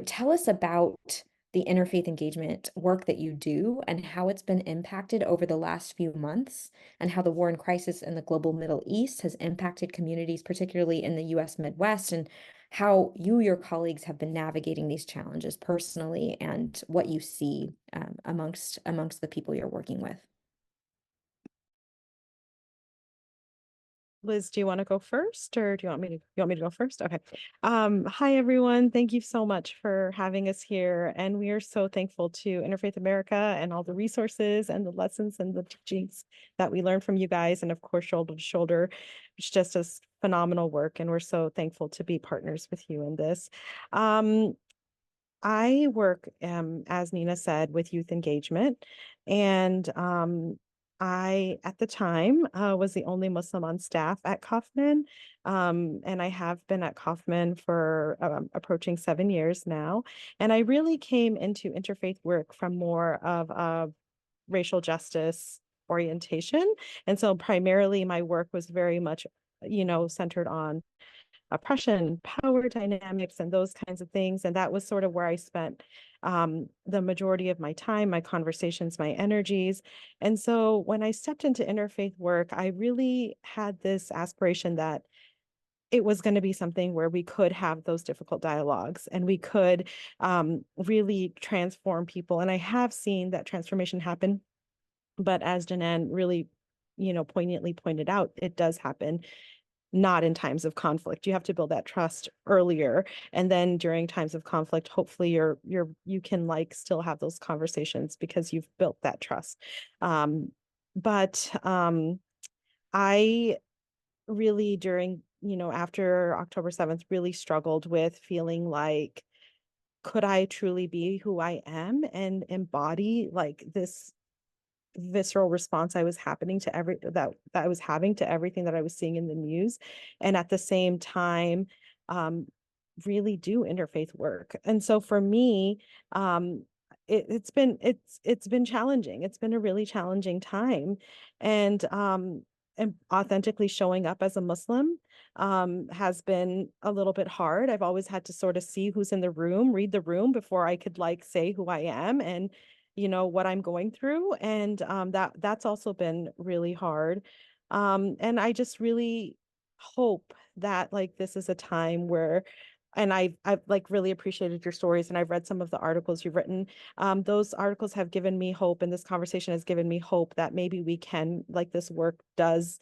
Tell us about the interfaith engagement work that you do and how it's been impacted over the last few months, and how the war and crisis in the global Middle East has impacted communities, particularly in the U.S. Midwest, and how your colleagues have been navigating these challenges personally, and what you see amongst the people you're working with. Liz, do you want to go first, or do you want me to go first? Okay. Hi, everyone. Thank you so much for having us here. And we are so thankful to Interfaith America and all the resources and the lessons and the teachings that we learn from you guys. And of course, shoulder to shoulder, it's just a phenomenal work. And we're so thankful to be partners with you in this. I work, as Nina said, with youth engagement, and I, at the time, was the only Muslim on staff at Kaufman, and I have been at Kaufman for approaching 7 years now. And I really came into interfaith work from more of a racial justice orientation. And so primarily my work was very much, centered on oppression, power dynamics, and those kinds of things. And that was sort of where I spent the majority of my time, my conversations, my energies. And so when I stepped into interfaith work, I really had this aspiration that it was going to be something where we could have those difficult dialogues, and we could really transform people. And I have seen that transformation happen. But as Jenan really, poignantly pointed out, it does happen not in times of conflict. You have to build that trust earlier, and then during times of conflict, hopefully you can still have those conversations because you've built that trust. But I really, during after October 7th, really struggled with feeling like, could I truly be who I am and embody this visceral response I was having to everything that I was seeing in the news, and at the same time really do interfaith work. And so for me, it's been challenging. It's been a really challenging time, and and authentically showing up as a Muslim has been a little bit hard. I've always had to sort of see who's in the room, read the room before I could like say who I am and, you know, what I'm going through. And that's also been really hard. And I just really hope that like this is a time where, and I've like really appreciated your stories, and I've read some of the articles you've written. Those articles have given me hope, and this conversation has given me hope that maybe we can, like, this work does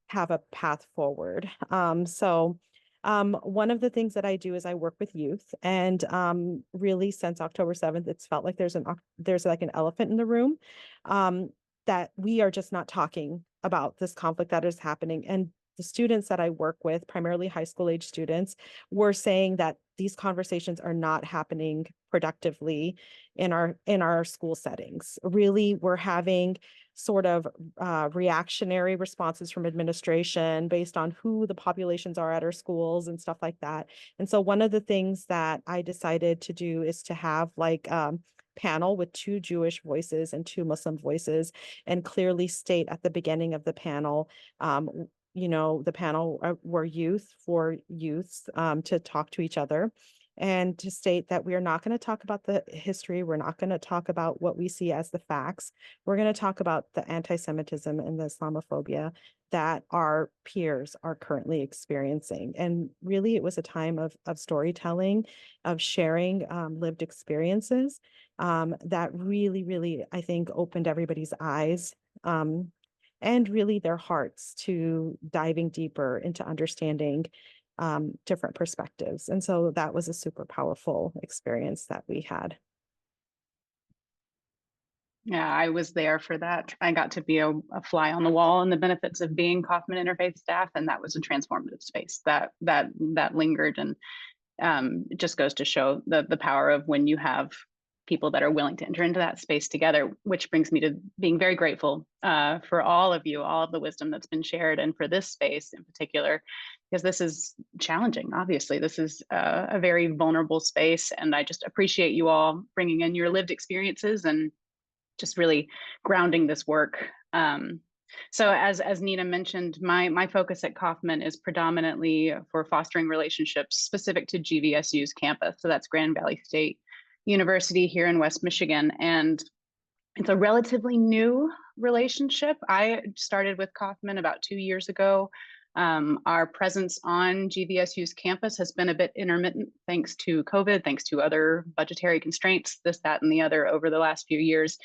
have a path forward. One of the things that I do is I work with youth, and really since October 7th, it's felt like there's like an elephant in the room, that we are just not talking about this conflict that is happening. And the students that I work with, primarily high school age students, were saying that these conversations are not happening productively in our school settings. Really, we're having sort of reactionary responses from administration based on who the populations are at our schools and stuff like that. And so one of the things that I decided to do is to have like panel with 2 Jewish voices and 2 Muslim voices, and clearly state at the beginning of the panel, you know, the panel were youth for youths to talk to each other, and to state that we are not going to talk about the history. We're not going to talk about what we see as the facts. We're going to talk about the antisemitism and the Islamophobia that our peers are currently experiencing. And really, it was a time of storytelling, of sharing lived experiences that really, really, I think, opened everybody's eyes and really their hearts to diving deeper into understanding different perspectives. And so that was a super powerful experience that we had. Yeah, I was there for that. I got to be a fly on the wall and the benefits of being Kaufman Interfaith staff, and that was a transformative space that lingered, and it just goes to show the power of when you have people that are willing to enter into that space together, which brings me to being very grateful for all of you, all of the wisdom that's been shared, and for this space in particular, because this is challenging. Obviously, this is a very vulnerable space, and I just appreciate you all bringing in your lived experiences and just really grounding this work. So as Nina mentioned, my focus at Kaufman is predominantly for fostering relationships specific to GVSU's campus. So that's Grand Valley State University here in West Michigan. And it's a relatively new relationship. I started with Kaufman about 2 years ago. Our presence on GVSU's campus has been a bit intermittent thanks to COVID, thanks to other budgetary constraints, this, that, and the other over the last few years.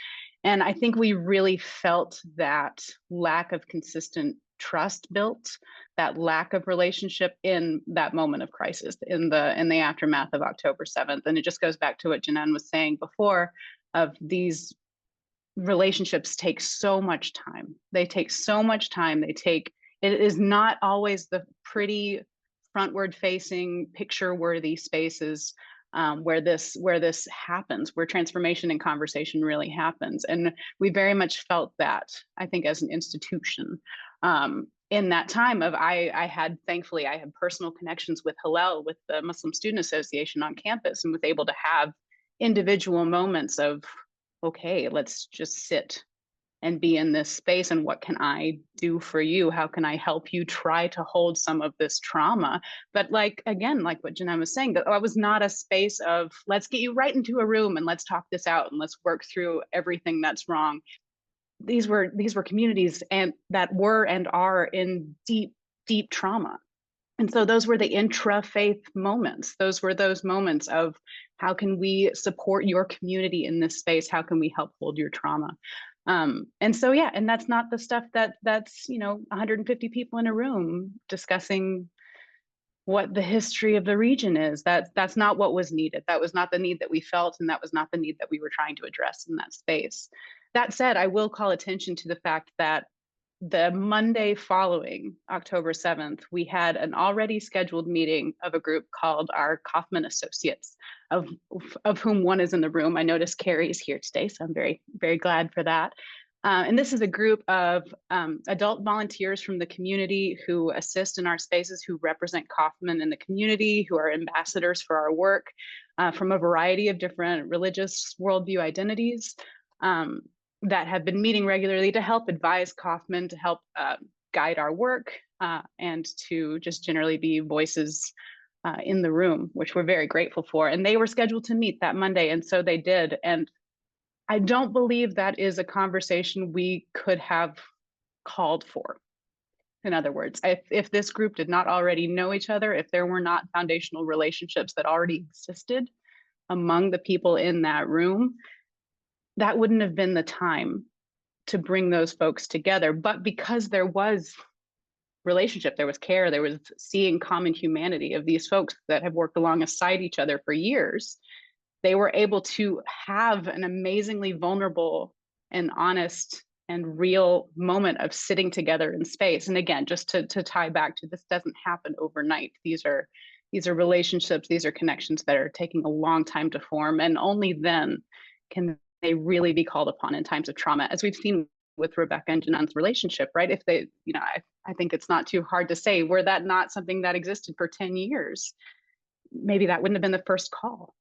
And I think we really felt that lack of consistent trust built, that lack of relationship in that moment of crisis, in the aftermath of October 7th. And it just goes back to what Jenan was saying before, of these relationships take so much time. They take so much time. It is not always the pretty frontward facing picture worthy spaces where this happens, where transformation and conversation really happens. And we very much felt that, I think, as an institution. In that time of, thankfully, I had personal connections with Hillel, with the Muslim Student Association on campus, and was able to have individual moments of, okay, let's just sit and be in this space, and what can I do for you? How can I help you try to hold some of this trauma? But like what Jenan was saying, that was not a space of, let's get you right into a room and let's talk this out and let's work through everything that's wrong. These were communities that were and are in deep, deep trauma. And so those were the intra-faith moments. Those were those moments of, how can we support your community in this space? How can we help hold your trauma? And so, yeah, and that's not the stuff that's 150 people in a room discussing what the history of the region is. That's not what was needed. That was not the need that we felt, and that was not the need that we were trying to address in that space. That said, I will call attention to the fact that the Monday following October 7th, we had an already scheduled meeting of a group called our Kaufman Associates, of whom one is in the room. I noticed Carrie is here today, so I'm very, very glad for that. And this is a group of adult volunteers from the community who assist in our spaces, who represent Kaufman in the community, who are ambassadors for our work from a variety of different religious worldview identities, that have been meeting regularly to help advise Kaufman, to help guide our work and to just generally be voices in the room, which we're very grateful for. And they were scheduled to meet that Monday, and so they did. And I don't believe that is a conversation we could have called for. In other words, if this group did not already know each other, if there were not foundational relationships that already existed among the people in that room, that wouldn't have been the time to bring those folks together. But because there was relationship, there was care, there was seeing common humanity of these folks that have worked alongside each other for years, they were able to have an amazingly vulnerable and honest and real moment of sitting together in space. And again, just to tie back to, this doesn't happen overnight. These are relationships, these are connections that are taking a long time to form, and only then can they really be called upon in times of trauma, as we've seen with Rebecca and Jenan's relationship, right? If they, I think it's not too hard to say, were that not something that existed for 10 years, maybe that wouldn't have been the first call.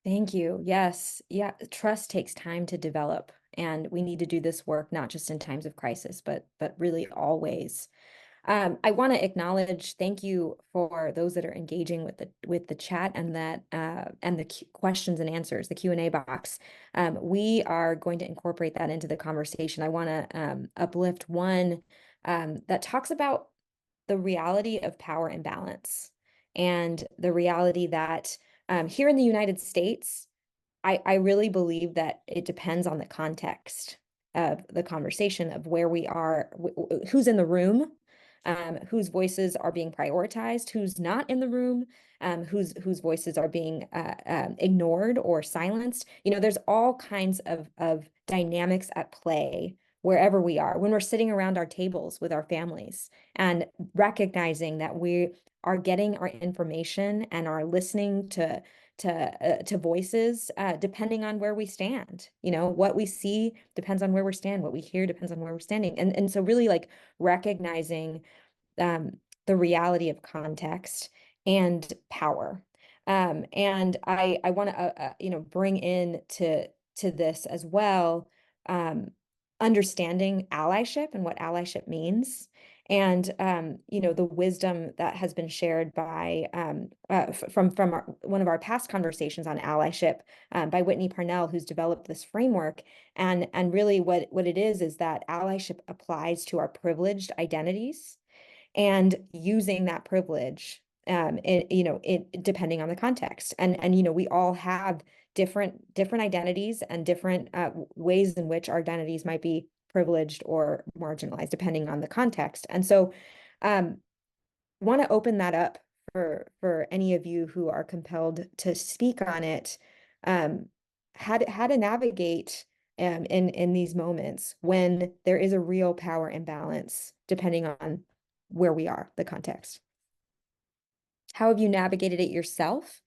Thank you. Yes. Yeah. Trust takes time to develop, and we need to do this work, not just in times of crisis, but really always. I want to acknowledge, thank you for those that are engaging with the chat and that and the questions and answers, the Q&A box. We are going to incorporate that into the conversation. I want to uplift one that talks about the reality of power imbalance and the reality that here in the United States, I really believe that it depends on the context of the conversation, of where we are, who's in the room, whose voices are being prioritized, who's not in the room, whose voices are being ignored or silenced. There's all kinds of dynamics at play wherever we are when we're sitting around our tables with our families, and recognizing that we are getting our information and are listening to voices depending on where we stand. What we see depends on where we stand, what we hear depends on where we're standing. And so really like recognizing the reality of context and power. And I want to bring in to this as well, understanding allyship and what allyship means. And the wisdom that has been shared by from one of our past conversations on allyship by Whitney Parnell, who's developed this framework. And really what it is that allyship applies to our privileged identities, and using that privilege depending on the context. And we all have different identities and different ways in which our identities might be privileged or marginalized depending on the context. And so want to open that up for any of you who are compelled to speak on it, how to navigate in these moments when there is a real power imbalance depending on where we are, the context. How have you navigated it yourself?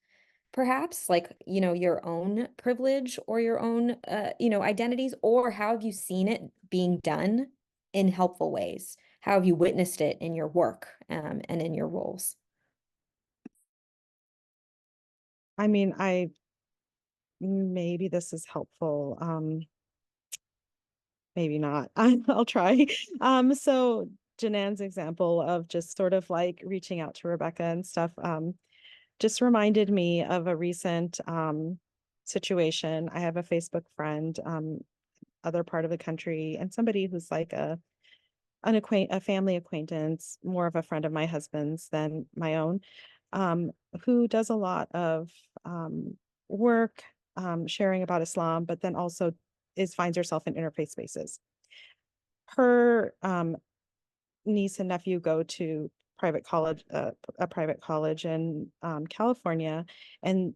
Perhaps like, your own privilege or your own, identities, or how have you seen it being done in helpful ways? How have you witnessed it in your work and in your roles? I mean, maybe this is helpful. Maybe not. I'll try. So Jenan's example of just sort of like reaching out to Rebecca and stuff, just reminded me of a recent situation. I have a Facebook friend, other part of the country, and somebody who's like a family acquaintance, more of a friend of my husband's than my own, who does a lot of work sharing about Islam, but then also finds herself in interfaith spaces. Her niece and nephew go to a private college in California, and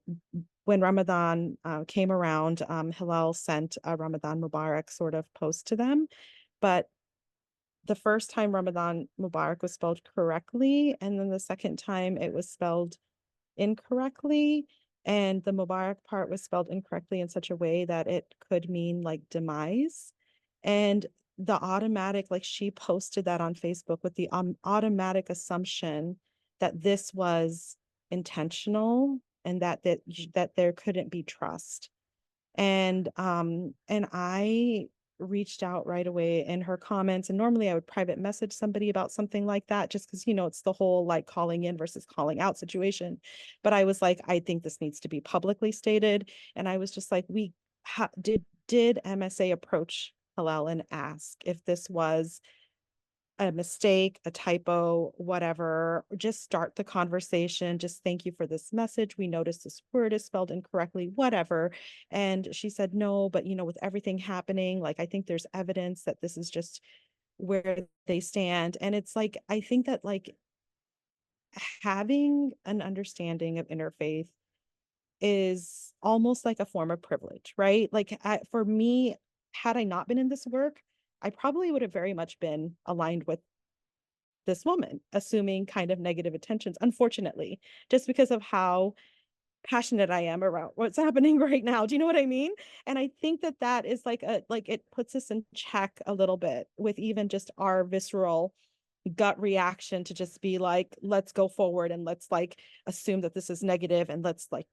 when Ramadan came around, Hillel sent a Ramadan Mubarak sort of post to them, but the first time Ramadan Mubarak was spelled correctly, and then the second time it was spelled incorrectly, and the Mubarak part was spelled incorrectly in such a way that it could mean like demise. And the automatic, like she posted that on Facebook with the automatic assumption that this was intentional and that there couldn't be trust. And I reached out right away in her comments. And normally I would private message somebody about something like that, just because, you know, it's the whole like calling in versus calling out situation. But I was like, I think this needs to be publicly stated. And I was just like, did MSA approach Hillel and ask if this was a mistake, a typo, whatever? Just start the conversation. Just thank you for this message. We noticed this word is spelled incorrectly, whatever. And she said, no, but you know, with everything happening, like, I think there's evidence that this is just where they stand. And it's like, I think that like having an understanding of interfaith is almost like a form of privilege, right? Like for me, had I not been in this work, I probably would have very much been aligned with this woman, assuming kind of negative intentions, unfortunately, just because of how passionate I am around what's happening right now. Do you know what I mean? And I think that that is like it puts us in check a little bit with even just our visceral gut reaction to just be like, let's go forward and let's like assume that this is negative and let's like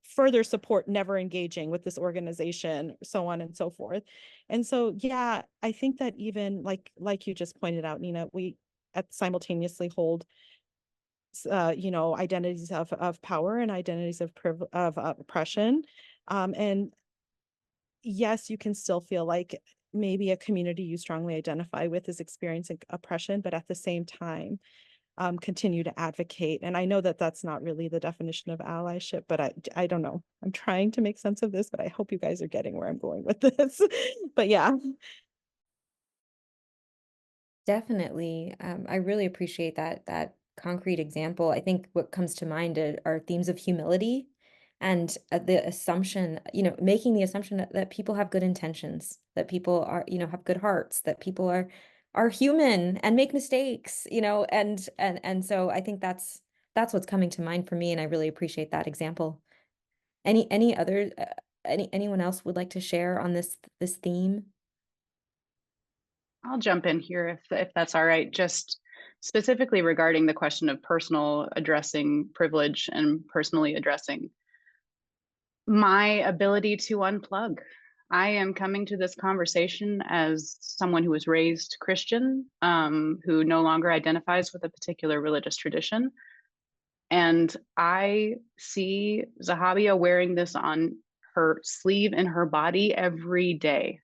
further support never engaging with this organization, so on and so forth. And so, yeah, I think that even like you just pointed out, Nina, we simultaneously hold you know, identities of power and identities of oppression. And yes, you can still feel like maybe a community you strongly identify with is experiencing oppression, but at the same time, continue to advocate. And I know that that's not really the definition of allyship, but I don't know. I'm trying to make sense of this, but I hope you guys are getting where I'm going with this. But yeah. Definitely. I really appreciate that concrete example. I think what comes to mind are themes of humility and the assumption, you know, making the assumption that people have good intentions, that people are, you know, have good hearts, that people are human and make mistakes, you know, and so I think that's what's coming to mind for me, and I really appreciate that example. Any other anyone else would like to share on this theme? I'll jump in here if that's all right. Just specifically regarding the question of personal addressing privilege and personally addressing my ability to unplug. I am coming to this conversation as someone who was raised Christian, who no longer identifies with a particular religious tradition. And I see Zahabia wearing this on her sleeve and her body every day,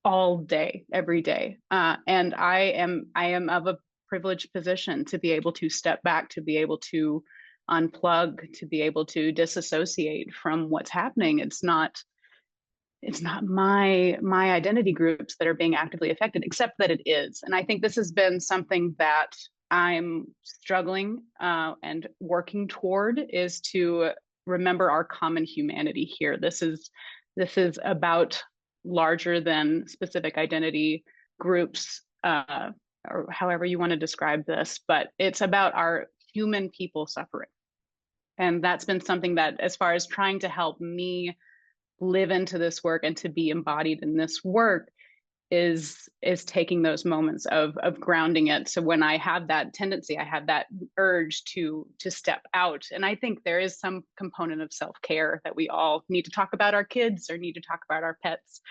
all day, every day. And I am of a privileged position to be able to step back, to be able to unplug, to be able to disassociate from what's happening. It's not my identity groups that are being actively affected, except that it is. And I think this has been something that I'm struggling and working toward, is to remember our common humanity here. This is about larger than specific identity groups, or however you want to describe this, but it's about our human people suffering. And that's been something that, as far as trying to help me live into this work and to be embodied in this work, is taking those moments of grounding it. So when I have that tendency, I have that urge to step out. And I think there is some component of self-care that we all need to talk about our kids or need to talk about our pets,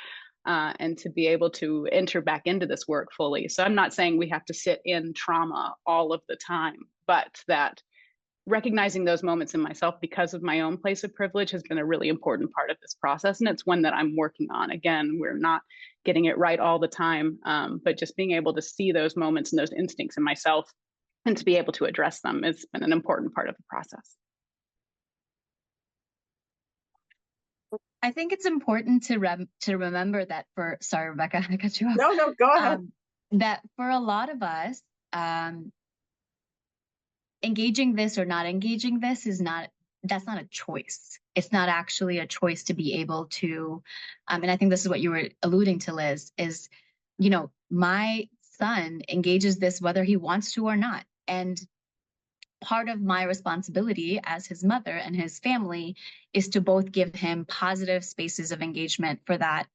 and to be able to enter back into this work fully. So I'm not saying we have to sit in trauma all of the time, but that recognizing those moments in myself because of my own place of privilege has been a really important part of this process. And it's one that I'm working on. Again, we're not getting it right all the time, but just being able to see those moments and those instincts in myself and to be able to address them has been an important part of the process. I think it's important to remember that sorry, Rebecca, I cut you off. No, go ahead. That for a lot of us, engaging this or not engaging this that's not a choice. It's not actually a choice to be able to, and I think this is what you were alluding to, Liz, is, you know, my son engages this whether he wants to or not. And part of my responsibility as his mother and his family is to both give him positive spaces of engagement for that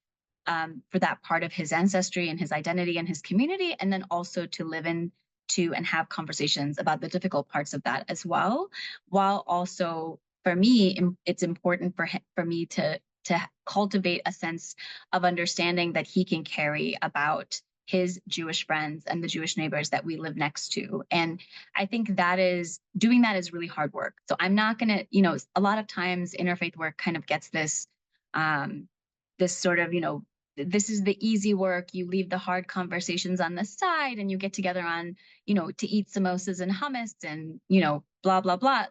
part of his ancestry and his identity and his community, and then also to live in and have conversations about the difficult parts of that as well, while also, for me, it's important for me to to cultivate a sense of understanding that he can carry about his Jewish friends and the Jewish neighbors that we live next to. And I think doing that is really hard work. So I'm not going to, a lot of times interfaith work kind of gets this, this sort of, this is the easy work. You leave the hard conversations on the side and you get together on, to eat samosas and hummus and, blah, blah, blah.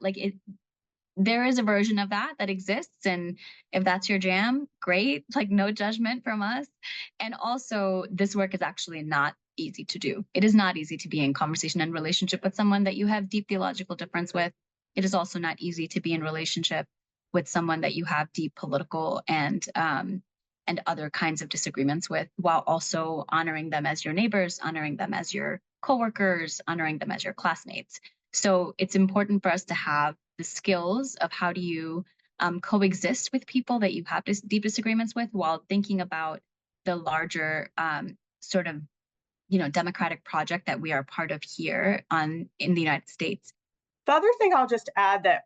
There is a version of that exists. And if that's your jam, great, no judgment from us. And also this work is actually not easy to do. It is not easy to be in conversation and relationship with someone that you have deep theological difference with. It is also not easy to be in relationship with someone that you have deep political and other kinds of disagreements with, while also honoring them as your neighbors, honoring them as your coworkers, honoring them as your classmates. So it's important for us to have the skills of how do you coexist with people that you have deep disagreements with, while thinking about the larger sort of, democratic project that we are part of here in the United States. The other thing I'll just add that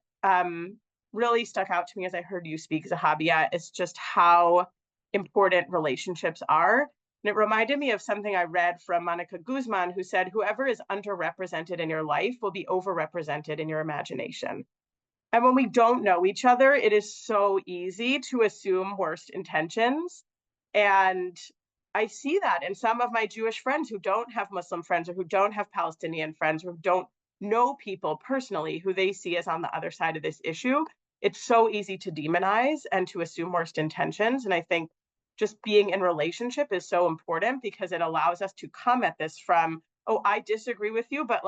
really stuck out to me as I heard you speak, Zahabia, is just how important relationships are. And it reminded me of something I read from Monica Guzman, who said, whoever is underrepresented in your life will be overrepresented in your imagination. And when we don't know each other, it is so easy to assume worst intentions. And I see that in some of my Jewish friends who don't have Muslim friends, or who don't have Palestinian friends, or who don't know people personally who they see as on the other side of this issue. It's so easy to demonize and to assume worst intentions. And I think just being in relationship is so important, because it allows us to come at this from, oh, I disagree with you, but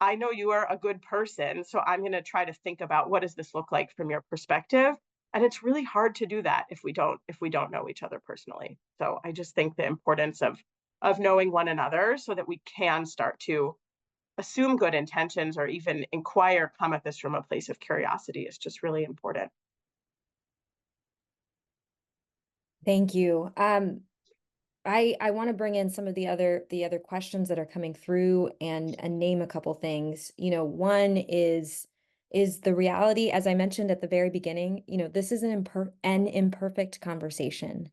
I know you are a good person, so I'm going to try to think about what does this look like from your perspective. And it's really hard to do that if we don't know each other personally. So I just think the importance of knowing one another so that we can start to assume good intentions, or even come at this from a place of curiosity, is just really important. Thank you. I want to bring in some of the other questions that are coming through and name a couple things. One is the reality, as I mentioned at the very beginning, this is an imperfect conversation,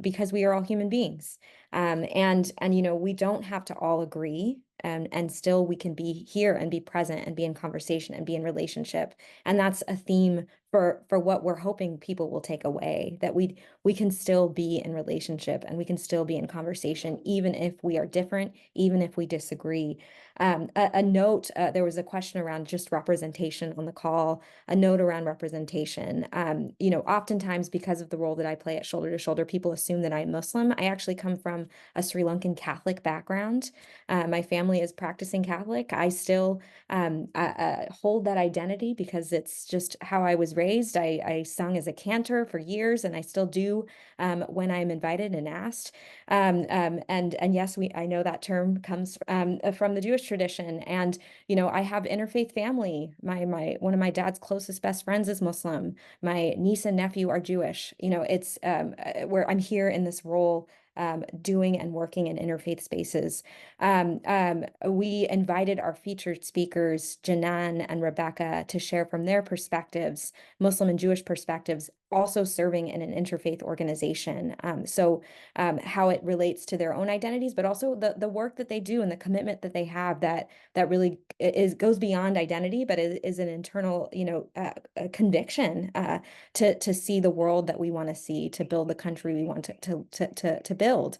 because we are all human beings. And we don't have to all agree, and still we can be here and be present and be in conversation and be in relationship. And that's a theme for what we're hoping people will take away, that we can still be in relationship and we can still be in conversation, even if we are different, even if we disagree. A note, there was a question around just representation on the call, a note around representation. Oftentimes because of the role that I play at Shoulder to Shoulder, people assume that I'm Muslim. I actually come from a Sri Lankan Catholic background. My family is practicing Catholic. I still hold that identity because it's just how I was raised. I sung as a cantor for years, and I still do when I'm invited and asked. And yes, I know that term comes from the Jewish tradition. And I have interfaith family. One of my dad's closest best friends is Muslim. My niece and nephew are Jewish. It's where I'm here in this role, doing and working in interfaith spaces. We invited our featured speakers, Jenan and Rebecca, to share from their perspectives, Muslim and Jewish perspectives, also serving in an interfaith organization. So how it relates to their own identities, but also the work that they do and the commitment that they have that really goes beyond identity, but is an internal, a conviction to see the world that we want to see, to build the country we want to build.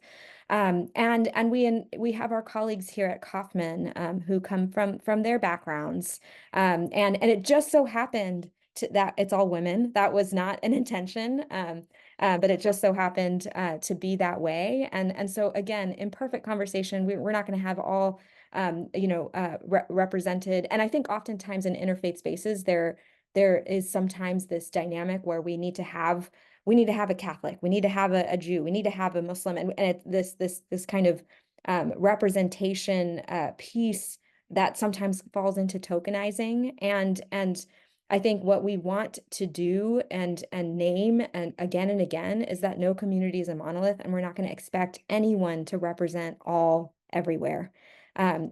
And we have our colleagues here at Kaufman who come from their backgrounds, and it just so happened that it's all women. That was not an intention, but it just so happened to be that way. And so again, imperfect conversation. We're not going to have all represented. And I think oftentimes in interfaith spaces there is sometimes this dynamic where we need to have a Catholic, we need to have a Jew, we need to have a Muslim, and this kind of representation piece that sometimes falls into tokenizing. And I think what we want to do and name and again is that no community is a monolith, and we're not going to expect anyone to represent all everywhere.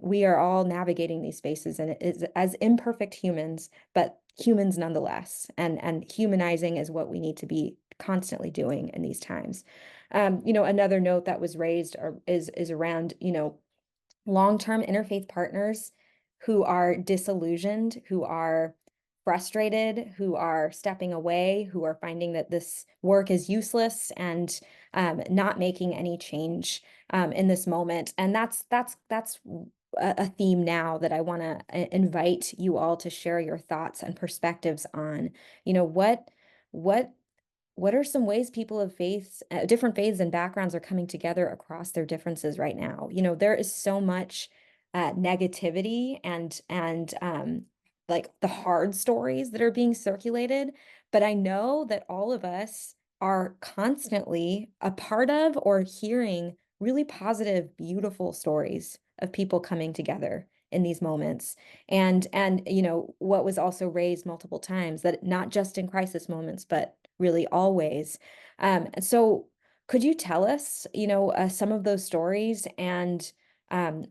We are all navigating these spaces, and it is as imperfect humans, but humans nonetheless. And humanizing is what we need to be constantly doing in these times. Another note that was raised is around, long-term interfaith partners who are disillusioned, who are frustrated, who are stepping away, who are finding that this work is useless and not making any change in this moment. And that's a theme now that I want to invite you all to share your thoughts and perspectives on. What are some ways people of faiths, different faiths and backgrounds are coming together across their differences right now? There is so much negativity and like the hard stories that are being circulated, but I know that all of us are constantly a part of or hearing really positive, beautiful stories of people coming together in these moments. And what was also raised multiple times, that not just in crisis moments, but really always. So could you tell us, some of those stories and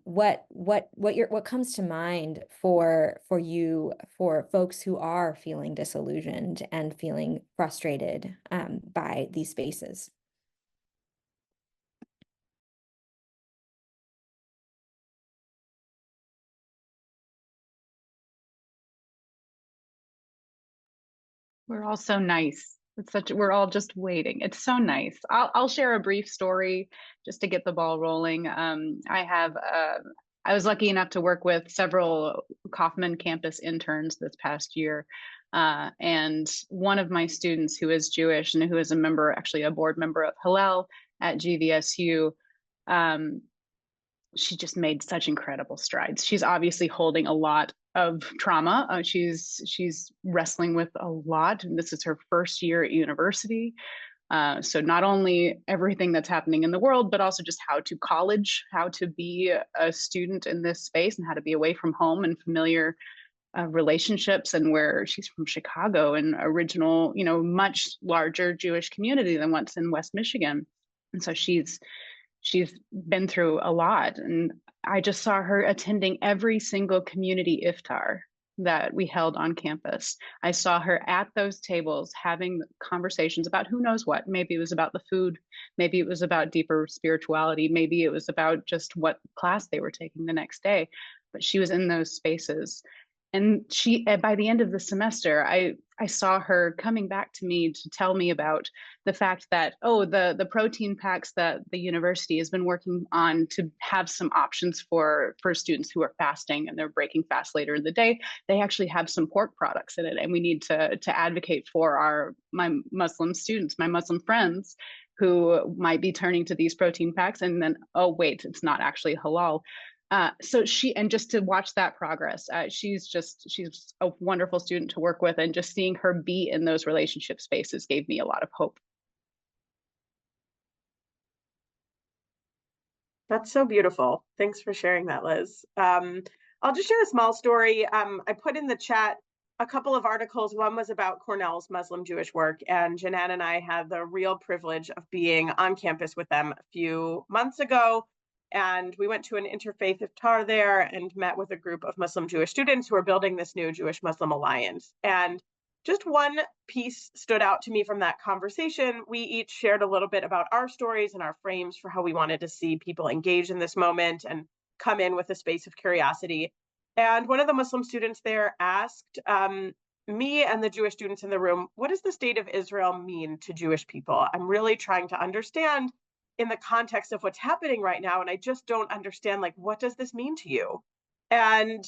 what comes to mind for you, for folks who are feeling disillusioned and feeling frustrated by these spaces? We're all so nice. We're all just waiting. It's so nice. I'll share a brief story just to get the ball rolling. I was lucky enough to work with several Kaufman campus interns this past year. And one of my students who is Jewish and who is actually a board member of Hillel at GVSU, she just made such incredible strides. She's obviously holding a lot of trauma. She's wrestling with a lot, and this is her first year at university. So not only everything that's happening in the world, but also just how to be a student in this space and how to be away from home and familiar relationships, and where she's from Chicago, an original, much larger Jewish community than what's in West Michigan. And so she's been through a lot. And I just saw her attending every single community iftar that we held on campus. I saw her at those tables having conversations about who knows what. Maybe it was about the food, maybe it was about deeper spirituality, maybe it was about just what class they were taking the next day. But she was in those spaces. And by the end of the semester, I saw her coming back to me to tell me about the fact that, the protein packs that the university has been working on to have some options for students who are fasting and they're breaking fast later in the day. They actually have some pork products in it. And we need to advocate for my Muslim students, my Muslim friends who might be turning to these protein packs. And then, oh, wait, it's not actually halal. So just to watch that progress, she's a wonderful student to work with, and just seeing her be in those relationship spaces gave me a lot of hope. That's so beautiful. Thanks for sharing that, Liz. I'll just share a small story. I put in the chat a couple of articles. One was about Cornell's Muslim Jewish work, and Jenan and I had the real privilege of being on campus with them a few months ago. And we went to an interfaith iftar there and met with a group of Muslim Jewish students who are building this new Jewish-Muslim alliance. And just one piece stood out to me from that conversation. We each shared a little bit about our stories and our frames for how we wanted to see people engage in this moment and come in with a space of curiosity. And one of the Muslim students there asked me and the Jewish students in the room, what does the state of Israel mean to Jewish people? I'm really trying to understand in the context of what's happening right now. And I just don't understand, what does this mean to you? And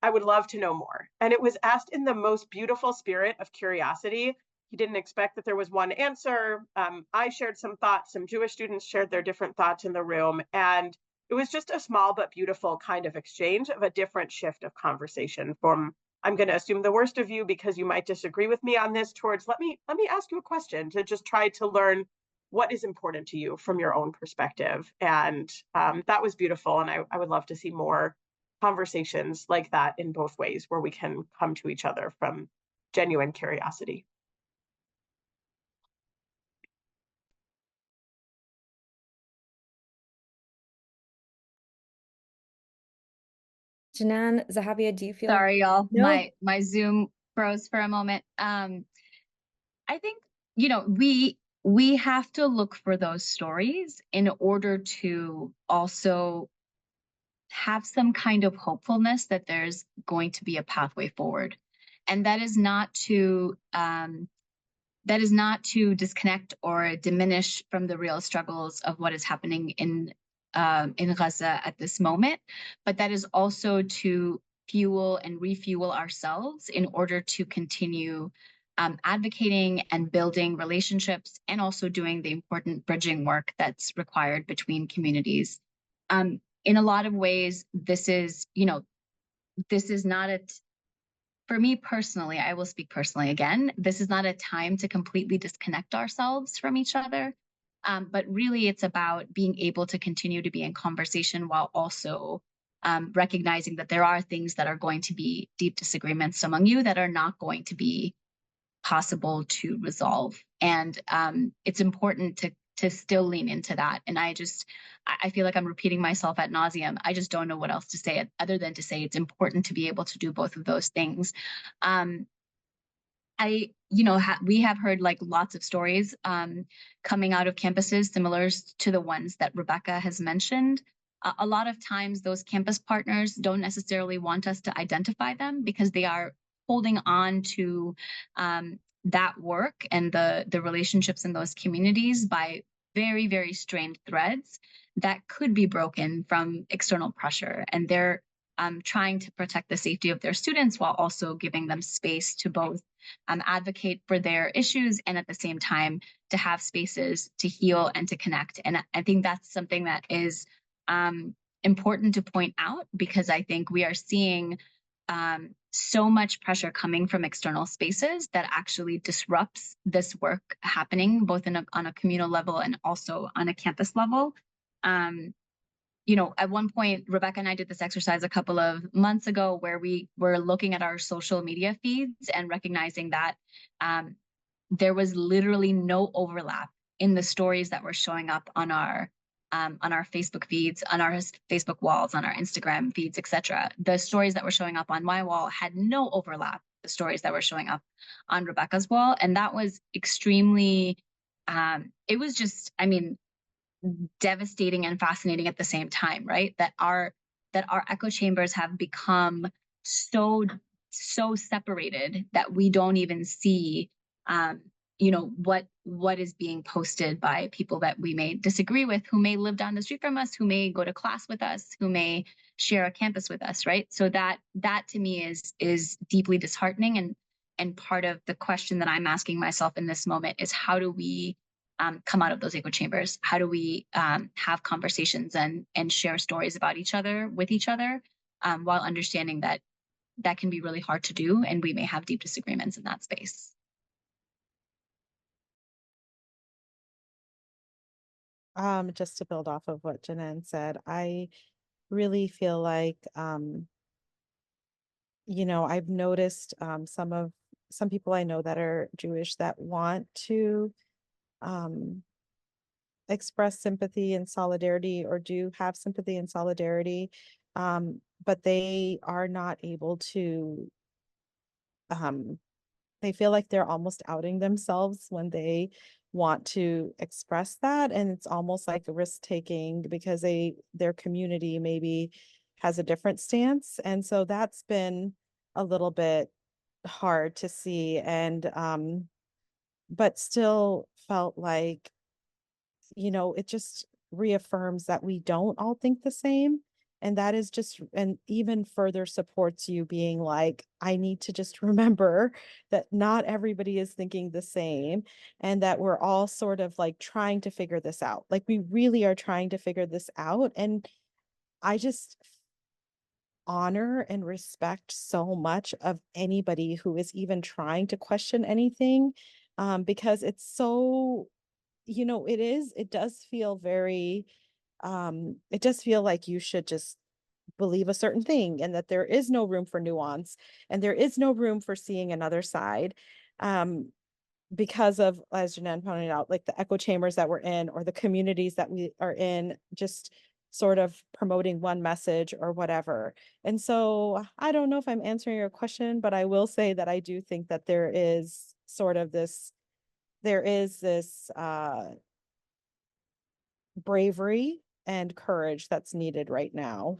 I would love to know more. And it was asked in the most beautiful spirit of curiosity. He didn't expect that there was one answer. I shared some thoughts, some Jewish students shared their different thoughts in the room. And it was just a small but beautiful kind of exchange of a different shift of conversation from, I'm going to assume the worst of you because you might disagree with me on this, towards let me ask you a question, to just try to learn what is important to you from your own perspective. And that was beautiful. And I would love to see more conversations like that in both ways, where we can come to each other from genuine curiosity. Jenan, Zahabia, do you feel? Sorry, y'all. No? My Zoom froze for a moment. I think, we we have to look for those stories in order to also have some kind of hopefulness that there's going to be a pathway forward. And that is not to disconnect or diminish from the real struggles of what is happening in Gaza at this moment, but that is also to fuel and refuel ourselves in order to continue advocating and building relationships, and also doing the important bridging work that's required between communities. In a lot of ways, this is not for me personally, I will speak personally again, this is not a time to completely disconnect ourselves from each other. But really, it's about being able to continue to be in conversation while also recognizing that there are things that are going to be deep disagreements among you that are not going to be possible to resolve. And it's important to still lean into that. And I feel like I'm repeating myself ad nauseum. I just don't know what else to say other than to say it's important to be able to do both of those things. We have heard like lots of stories coming out of campuses similar to the ones that Rebecca has mentioned. A lot of times those campus partners don't necessarily want us to identify them because they are holding on to that work and the relationships in those communities by very, very strained threads that could be broken from external pressure. And they're trying to protect the safety of their students while also giving them space to both advocate for their issues and at the same time to have spaces to heal and to connect. And I think that's something that is important to point out, because I think we are seeing so much pressure coming from external spaces that actually disrupts this work happening both on a communal level and also on a campus level. At one point, Rebecca and I did this exercise a couple of months ago where we were looking at our social media feeds and recognizing that there was literally no overlap in the stories that were showing up on our Facebook feeds, on our Facebook walls, on our Instagram feeds, etc. The stories that were showing up on my wall had no overlap with the stories that were showing up on Rebecca's wall. And that was extremely, it was just, devastating and fascinating at the same time, right? That our echo chambers have become so separated that we don't even see what is being posted by people that we may disagree with, who may live down the street from us, who may go to class with us, who may share a campus with us, right? So that to me is deeply disheartening. And part of the question that I'm asking myself in this moment is, how do we come out of those echo chambers? How do we have conversations and share stories about each other with each other, while understanding that can be really hard to do, and we may have deep disagreements in that space. Just to build off of what Jenan said, I really feel like, I've noticed some people I know that are Jewish that want to express sympathy and solidarity, or do have sympathy and solidarity, but they are not able to, they feel like they're almost outing themselves when they want to express that. And it's almost like a risk taking because their community maybe has a different stance. And so that's been a little bit hard to see. And but still felt like, it just reaffirms that we don't all think the same. And that is just, and even further supports you being like, I need to just remember that not everybody is thinking the same, and that we're all sort of like trying to figure this out. Like, we really are trying to figure this out. And I just honor and respect so much of anybody who is even trying to question anything, because it's so, it does feel very, it does feel like you should just believe a certain thing, and that there is no room for nuance, and there is no room for seeing another side, because of, as Jenan pointed out, like the echo chambers that we're in, or the communities that we are in, just sort of promoting one message or whatever. And so I don't know if I'm answering your question, but I will say that I do think that there is sort of this, there is this bravery and courage that's needed right now,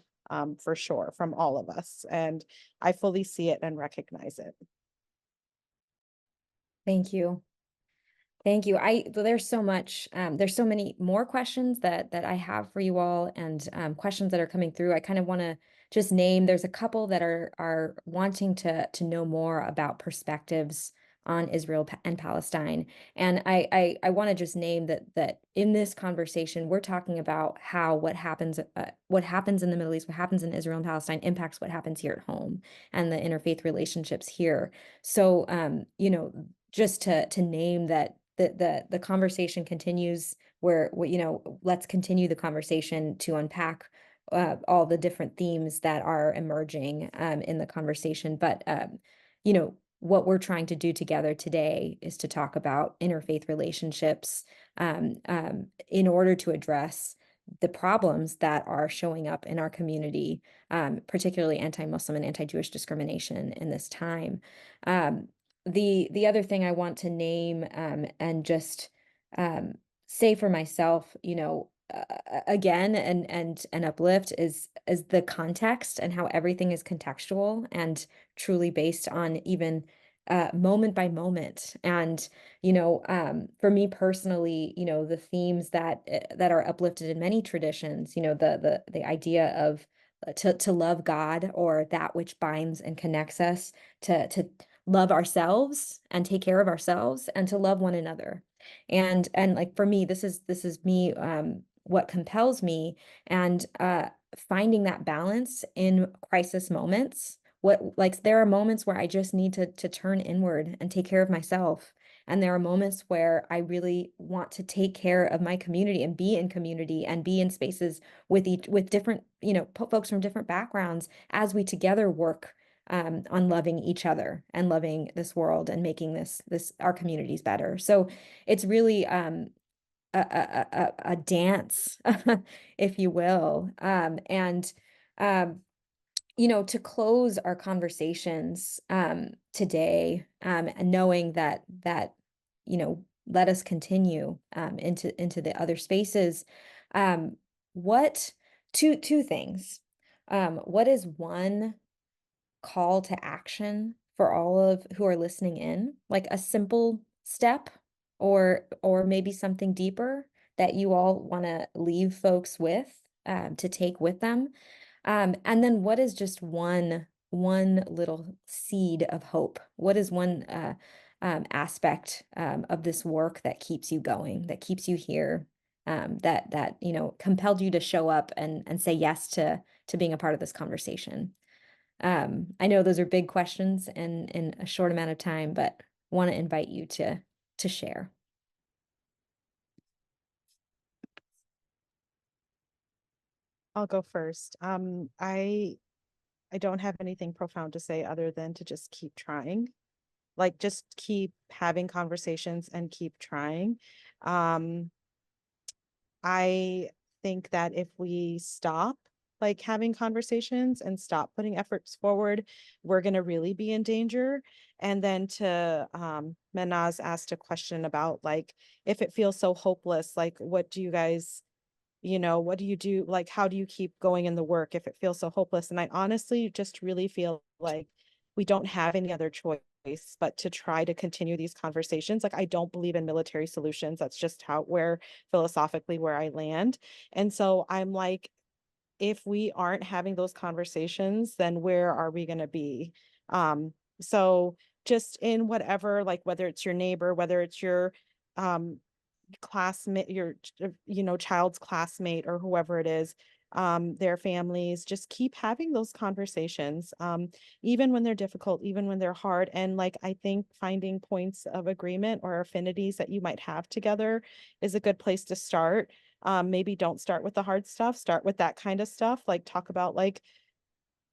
for sure, from all of us. And I fully see it and recognize it. Thank you. Thank you. There's so much, there's so many more questions that I have for you all, and questions that are coming through. I kind of want to just name, there's a couple that are wanting to know more about perspectives on Israel and Palestine. And I want to just name that in this conversation, we're talking about how what happens in the Middle East, what happens in Israel and Palestine impacts what happens here at home and the interfaith relationships here. So, just to name that the conversation continues, where, let's continue the conversation to unpack all the different themes that are emerging in the conversation. But what we're trying to do together today is to talk about interfaith relationships in order to address the problems that are showing up in our community, particularly anti-Muslim and anti-Jewish discrimination in this time. The other thing I want to name and just say for myself, again, and uplift is the context and how everything is contextual and truly based on even moment by moment. And for me personally, the themes that are uplifted in many traditions, the idea of to love God, or that which binds and connects us, to love ourselves and take care of ourselves, and to love one another. And like, for me, this is me, what compels me, and finding that balance in crisis moments. There are moments where I just need to turn inward and take care of myself. And there are moments where I really want to take care of my community and be in community and be in spaces with different, folks from different backgrounds, as we together work on loving each other and loving this world and making this our communities better. So it's really a dance, if you will. To close our conversations today, and knowing that let us continue into the other spaces. What two things? What is one call to action for all of who are listening in, like a simple step, or maybe something deeper that you all want to leave folks with, to take with them? And then what is just one little seed of hope? What is one aspect of this work that keeps you going, that keeps you here, that compelled you to show up and say yes to being a part of this conversation? I know those are big questions in a short amount of time, but want to invite you to share. I'll go first. I don't have anything profound to say other than to just keep trying. Like, just keep having conversations and keep trying. I think that if we stop having conversations and stop putting efforts forward, we're going to really be in danger. And then to Menaz asked a question about if it feels so hopeless, what do you guys, what do you do? How do you keep going in the work if it feels so hopeless? And I honestly just really feel like we don't have any other choice but to try to continue these conversations. I don't believe in military solutions. That's just philosophically where I land. And so I'm like, if we aren't having those conversations, then where are we going to be? So just in whatever, whether it's your neighbor, whether it's your classmate, your child's classmate, or whoever it is, their families, just keep having those conversations, even when they're difficult, even when they're hard. And I think finding points of agreement or affinities that you might have together is a good place to start. Maybe don't start with the hard stuff, start with that kind of stuff, talk about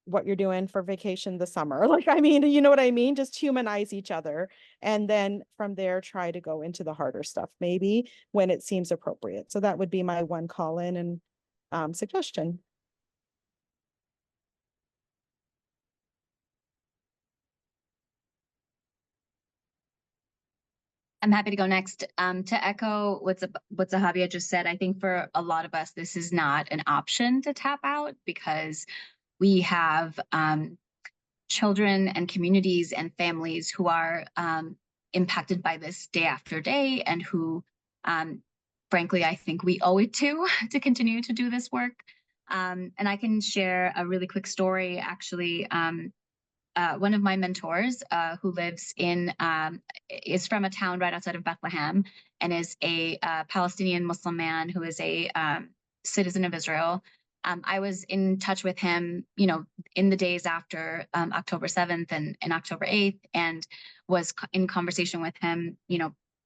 what you're doing for vacation this summer. You know what I mean? Just humanize each other. And then from there, try to go into the harder stuff, maybe when it seems appropriate. So that would be my one call in and suggestion. I'm happy to go next. To echo what Zahabia just said, I think for a lot of us, this is not an option to tap out because we have children and communities and families who are impacted by this day after day, and who, frankly, I think we owe it to continue to do this work. And I can share a really quick story, actually. One of my mentors, who lives is from a town right outside of Bethlehem, and is a Palestinian Muslim man who is a citizen of Israel. I was in touch with him, in the days after October 7th and October 8th, and was in conversation with him,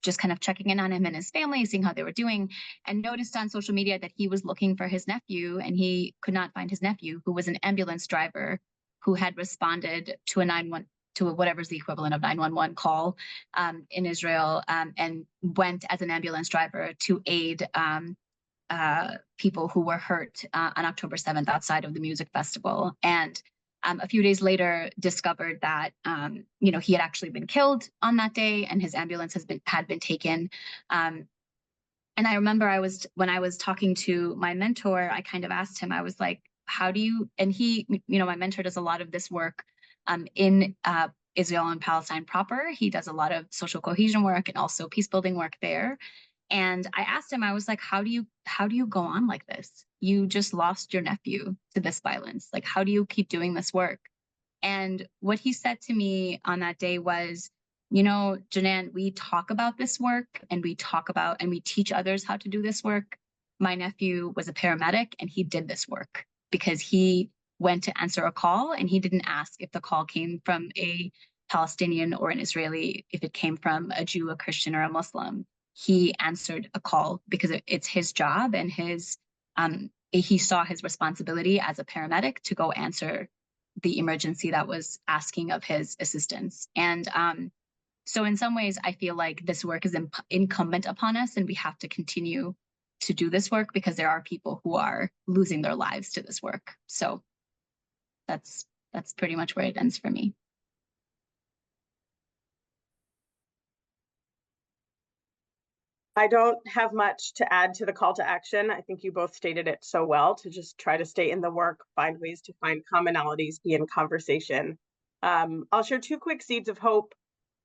just kind of checking in on him and his family, seeing how they were doing, and noticed on social media that he was looking for his nephew, and he could not find his nephew, who was an ambulance driver who had responded to whatever's the equivalent of 911 call in Israel, and went as an ambulance driver to aid people who were hurt on October 7th outside of the music festival. And a few days later discovered that, he had actually been killed on that day, and his ambulance had been taken. And I remember when I was talking to my mentor, I kind of asked him, I was like, how do you, and he, my mentor does a lot of this work in Israel and Palestine proper. He does a lot of social cohesion work and also peace building work there. And I asked him, I was like, how do you go on like this? You just lost your nephew to this violence. Like, how do you keep doing this work? And what he said to me on that day was, Jenan, we talk about this work, and we teach others how to do this work. My nephew was a paramedic, and he did this work because he went to answer a call, and he didn't ask if the call came from a Palestinian or an Israeli, if it came from a Jew, a Christian, or a Muslim. He answered a call because it's his job, and he saw his responsibility as a paramedic to go answer the emergency that was asking of his assistance. And so in some ways, I feel like this work is incumbent upon us, and we have to continue to do this work because there are people who are losing their lives to this work. So that's pretty much where it ends for me. I don't have much to add to the call to action. I think you both stated it so well, to just try to stay in the work, find ways to find commonalities, be in conversation. I'll share two quick seeds of hope.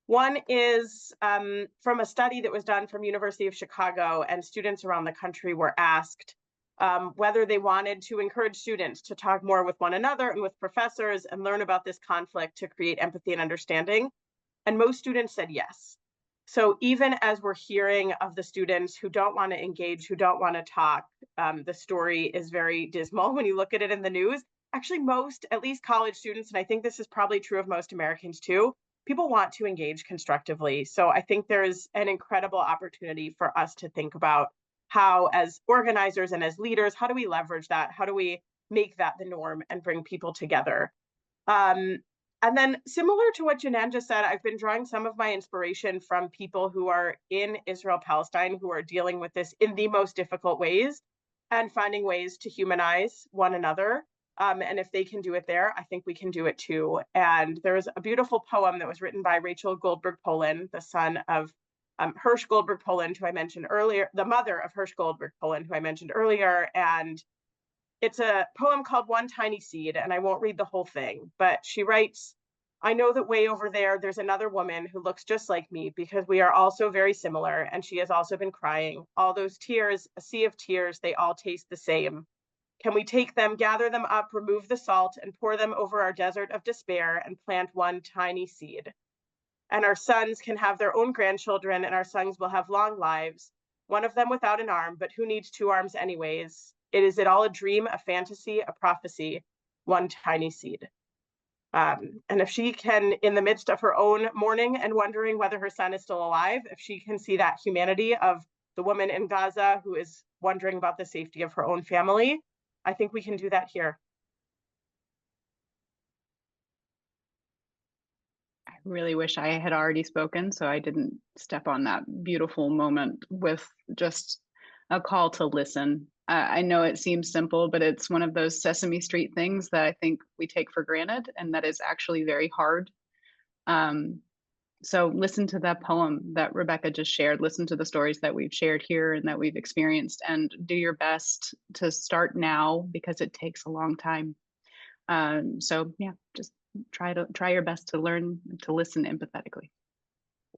One is from a study that was done from University of Chicago, and students around the country were asked whether they wanted to encourage students to talk more with one another and with professors and learn about this conflict to create empathy and understanding. And most students said yes. So even as we're hearing of the students who don't want to engage, who don't want to talk, the story is very dismal when you look at it in the news. Actually, most, at least college students, and I think this is probably true of most Americans too, people want to engage constructively. So I think there is an incredible opportunity for us to think about how, as organizers and as leaders, how do we leverage that? How do we make that the norm and bring people together? And then, similar to what Jenan just said, I've been drawing some of my inspiration from people who are in Israel, Palestine, who are dealing with this in the most difficult ways and finding ways to humanize one another. And if they can do it there, I think we can do it too. And there's a beautiful poem that was written by Rachel Goldberg Polin, the son of Hirsch Goldberg Polin, who I mentioned earlier, the mother of Hirsch Goldberg Polin, who I mentioned earlier. And it's a poem called One Tiny Seed, and I won't read the whole thing, but she writes, I know that way over there's another woman who looks just like me because we are also very similar, and she has also been crying. All those tears, a sea of tears, they all taste the same. Can we take them, gather them up, remove the salt, and pour them over our desert of despair and plant one tiny seed? And our sons can have their own grandchildren, and our sons will have long lives, one of them without an arm, but who needs two arms anyways? Is it all a dream, a fantasy, a prophecy? One tiny seed. And if she can, in the midst of her own mourning and wondering whether her son is still alive, if she can see that humanity of the woman in Gaza who is wondering about the safety of her own family, I think we can do that here. I really wish I had already spoken, so I didn't step on that beautiful moment with just a call to listen. I know it seems simple, but it's one of those Sesame Street things that I think we take for granted, and that is actually very hard. So listen to that poem that Rebecca just shared, listen to the stories that we've shared here and that we've experienced, and do your best to start now, because it takes a long time. So yeah, just try your best to learn to listen empathetically.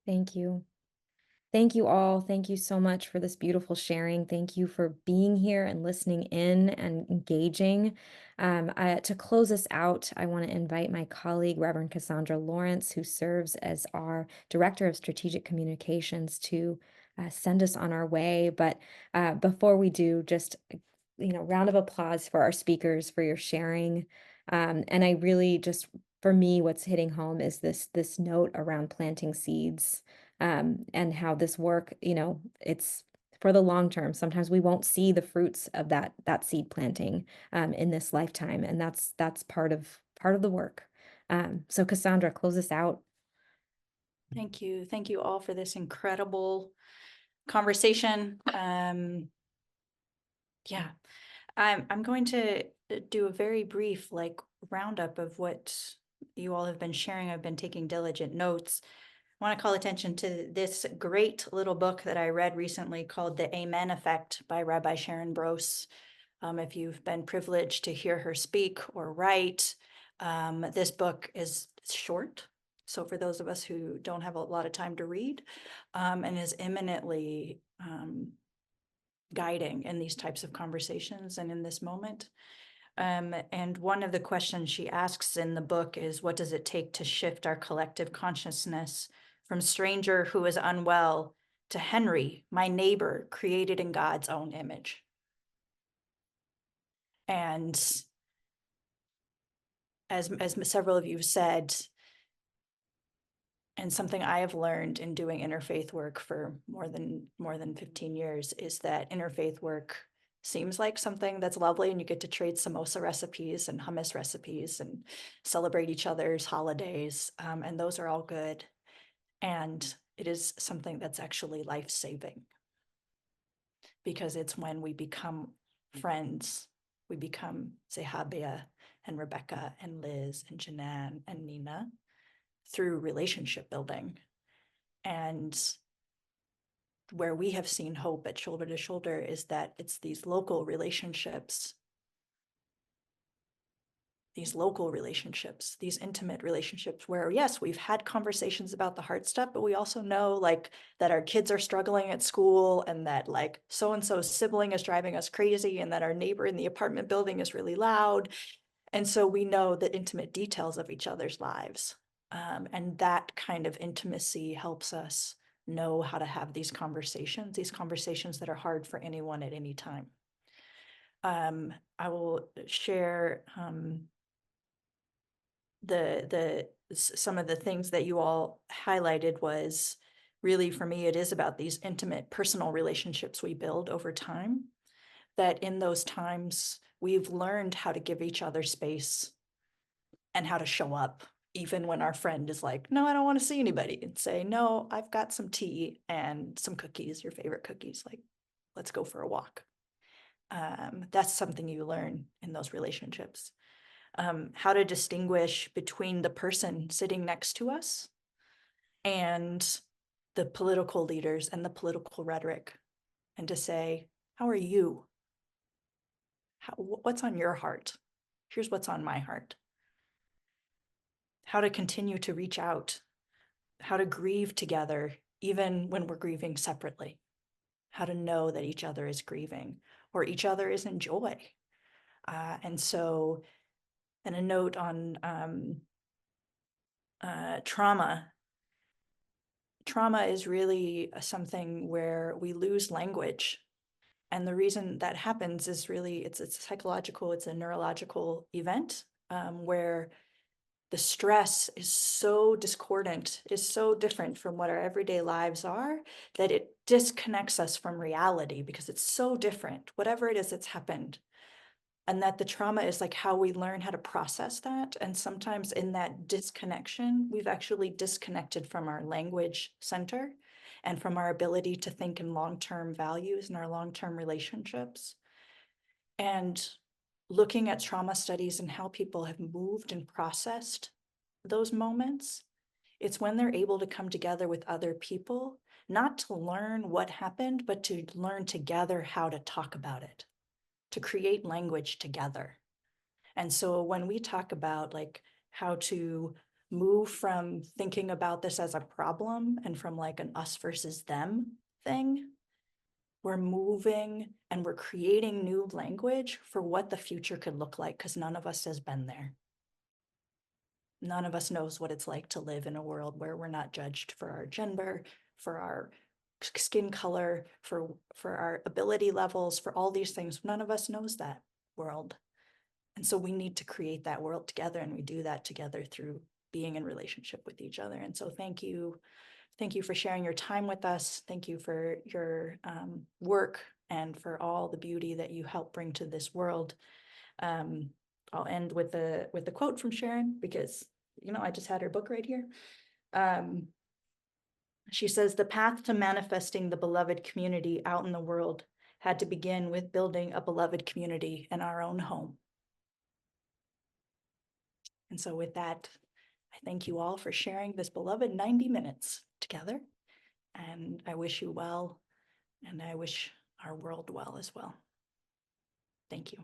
Thank you. Thank you all. Thank you so much for this beautiful sharing. Thank you for being here and listening in and engaging. To close us out, I want to invite my colleague, Reverend Cassandra Lawrence, who serves as our Director of Strategic Communications, to send us on our way. But before we do, just round of applause for our speakers for your sharing. And I really just, for me, what's hitting home is this note around planting seeds. And how this work, it's for the long term. Sometimes we won't see the fruits of that seed planting in this lifetime, and that's part of the work. So Cassandra, close us out. Thank you. Thank you all for this incredible conversation. Yeah, I'm going to do a very brief roundup of what you all have been sharing. I've been taking diligent notes. I want to call attention to this great little book that I read recently called The Amen Effect by Rabbi Sharon Brous. If you've been privileged to hear her speak or write, this book is short. So for those of us who don't have a lot of time to read, and is eminently guiding in these types of conversations and in this moment. And one of the questions she asks in the book is, what does it take to shift our collective consciousness from stranger who is unwell to Henry, my neighbor, created in God's own image? And as several of you have said, and something I have learned in doing interfaith work for more than 15 years is that interfaith work seems like something that's lovely, and you get to trade samosa recipes and hummus recipes and celebrate each other's holidays, and those are all good. And it is something that's actually life-saving, because it's when we become friends, we become Zehabia and Rebecca and Liz and Jenan and Nina through relationship building. And where we have seen hope at Shoulder to Shoulder is that it's these local relationships, these intimate relationships where, yes, we've had conversations about the hard stuff, but we also know that our kids are struggling at school, and that so-and-so's sibling is driving us crazy, and that our neighbor in the apartment building is really loud. And so we know the intimate details of each other's lives. And that kind of intimacy helps us know how to have these conversations that are hard for anyone at any time. I will share some of the things that you all highlighted. Was really, for me, it is about these intimate personal relationships we build over time, that in those times we've learned how to give each other space and how to show up even when our friend is like, no, I don't want to see anybody, and say, no, I've got some tea and some cookies, your favorite cookies, let's go for a walk. That's something you learn in those relationships. How to distinguish between the person sitting next to us and the political leaders and the political rhetoric, and to say, how are you? What's on your heart? Here's what's on my heart. How to continue to reach out, how to grieve together, even when we're grieving separately, how to know that each other is grieving or each other is in joy. And a note on trauma. Trauma is really something where we lose language. And the reason that happens is really, it's psychological, it's a neurological event where the stress is so discordant, is so different from what our everyday lives are, that it disconnects us from reality because it's so different, whatever it is that's happened. And that the trauma is how we learn how to process that. And sometimes in that disconnection, we've actually disconnected from our language center and from our ability to think in long-term values and our long-term relationships. And looking at trauma studies and how people have moved and processed those moments It's when they're able to come together with other people, not to learn what happened, but to learn together how to talk about it, to create language together. And so when we talk about like how to move from thinking about this as a problem and from like an us versus them thing, we're moving and we're creating new language for what the future could look like, because none of us has been there. None of us knows what it's like to live in a world where we're not judged for our gender, for our skin color, for our ability levels, for all these things. None of us knows that world. And so we need to create that world together, and we do that together through being in relationship with each other. And so thank you. Thank you for sharing your time with us. Thank you for your work and for all the beauty that you help bring to this world. I'll end with the quote from Sharon, because I just had her book right here. She says, "The path to manifesting the beloved community out in the world had to begin with building a beloved community in our own home." And so with that, I thank you all for sharing this beloved 90 minutes together. And I wish you well, and I wish our world well as well. Thank you.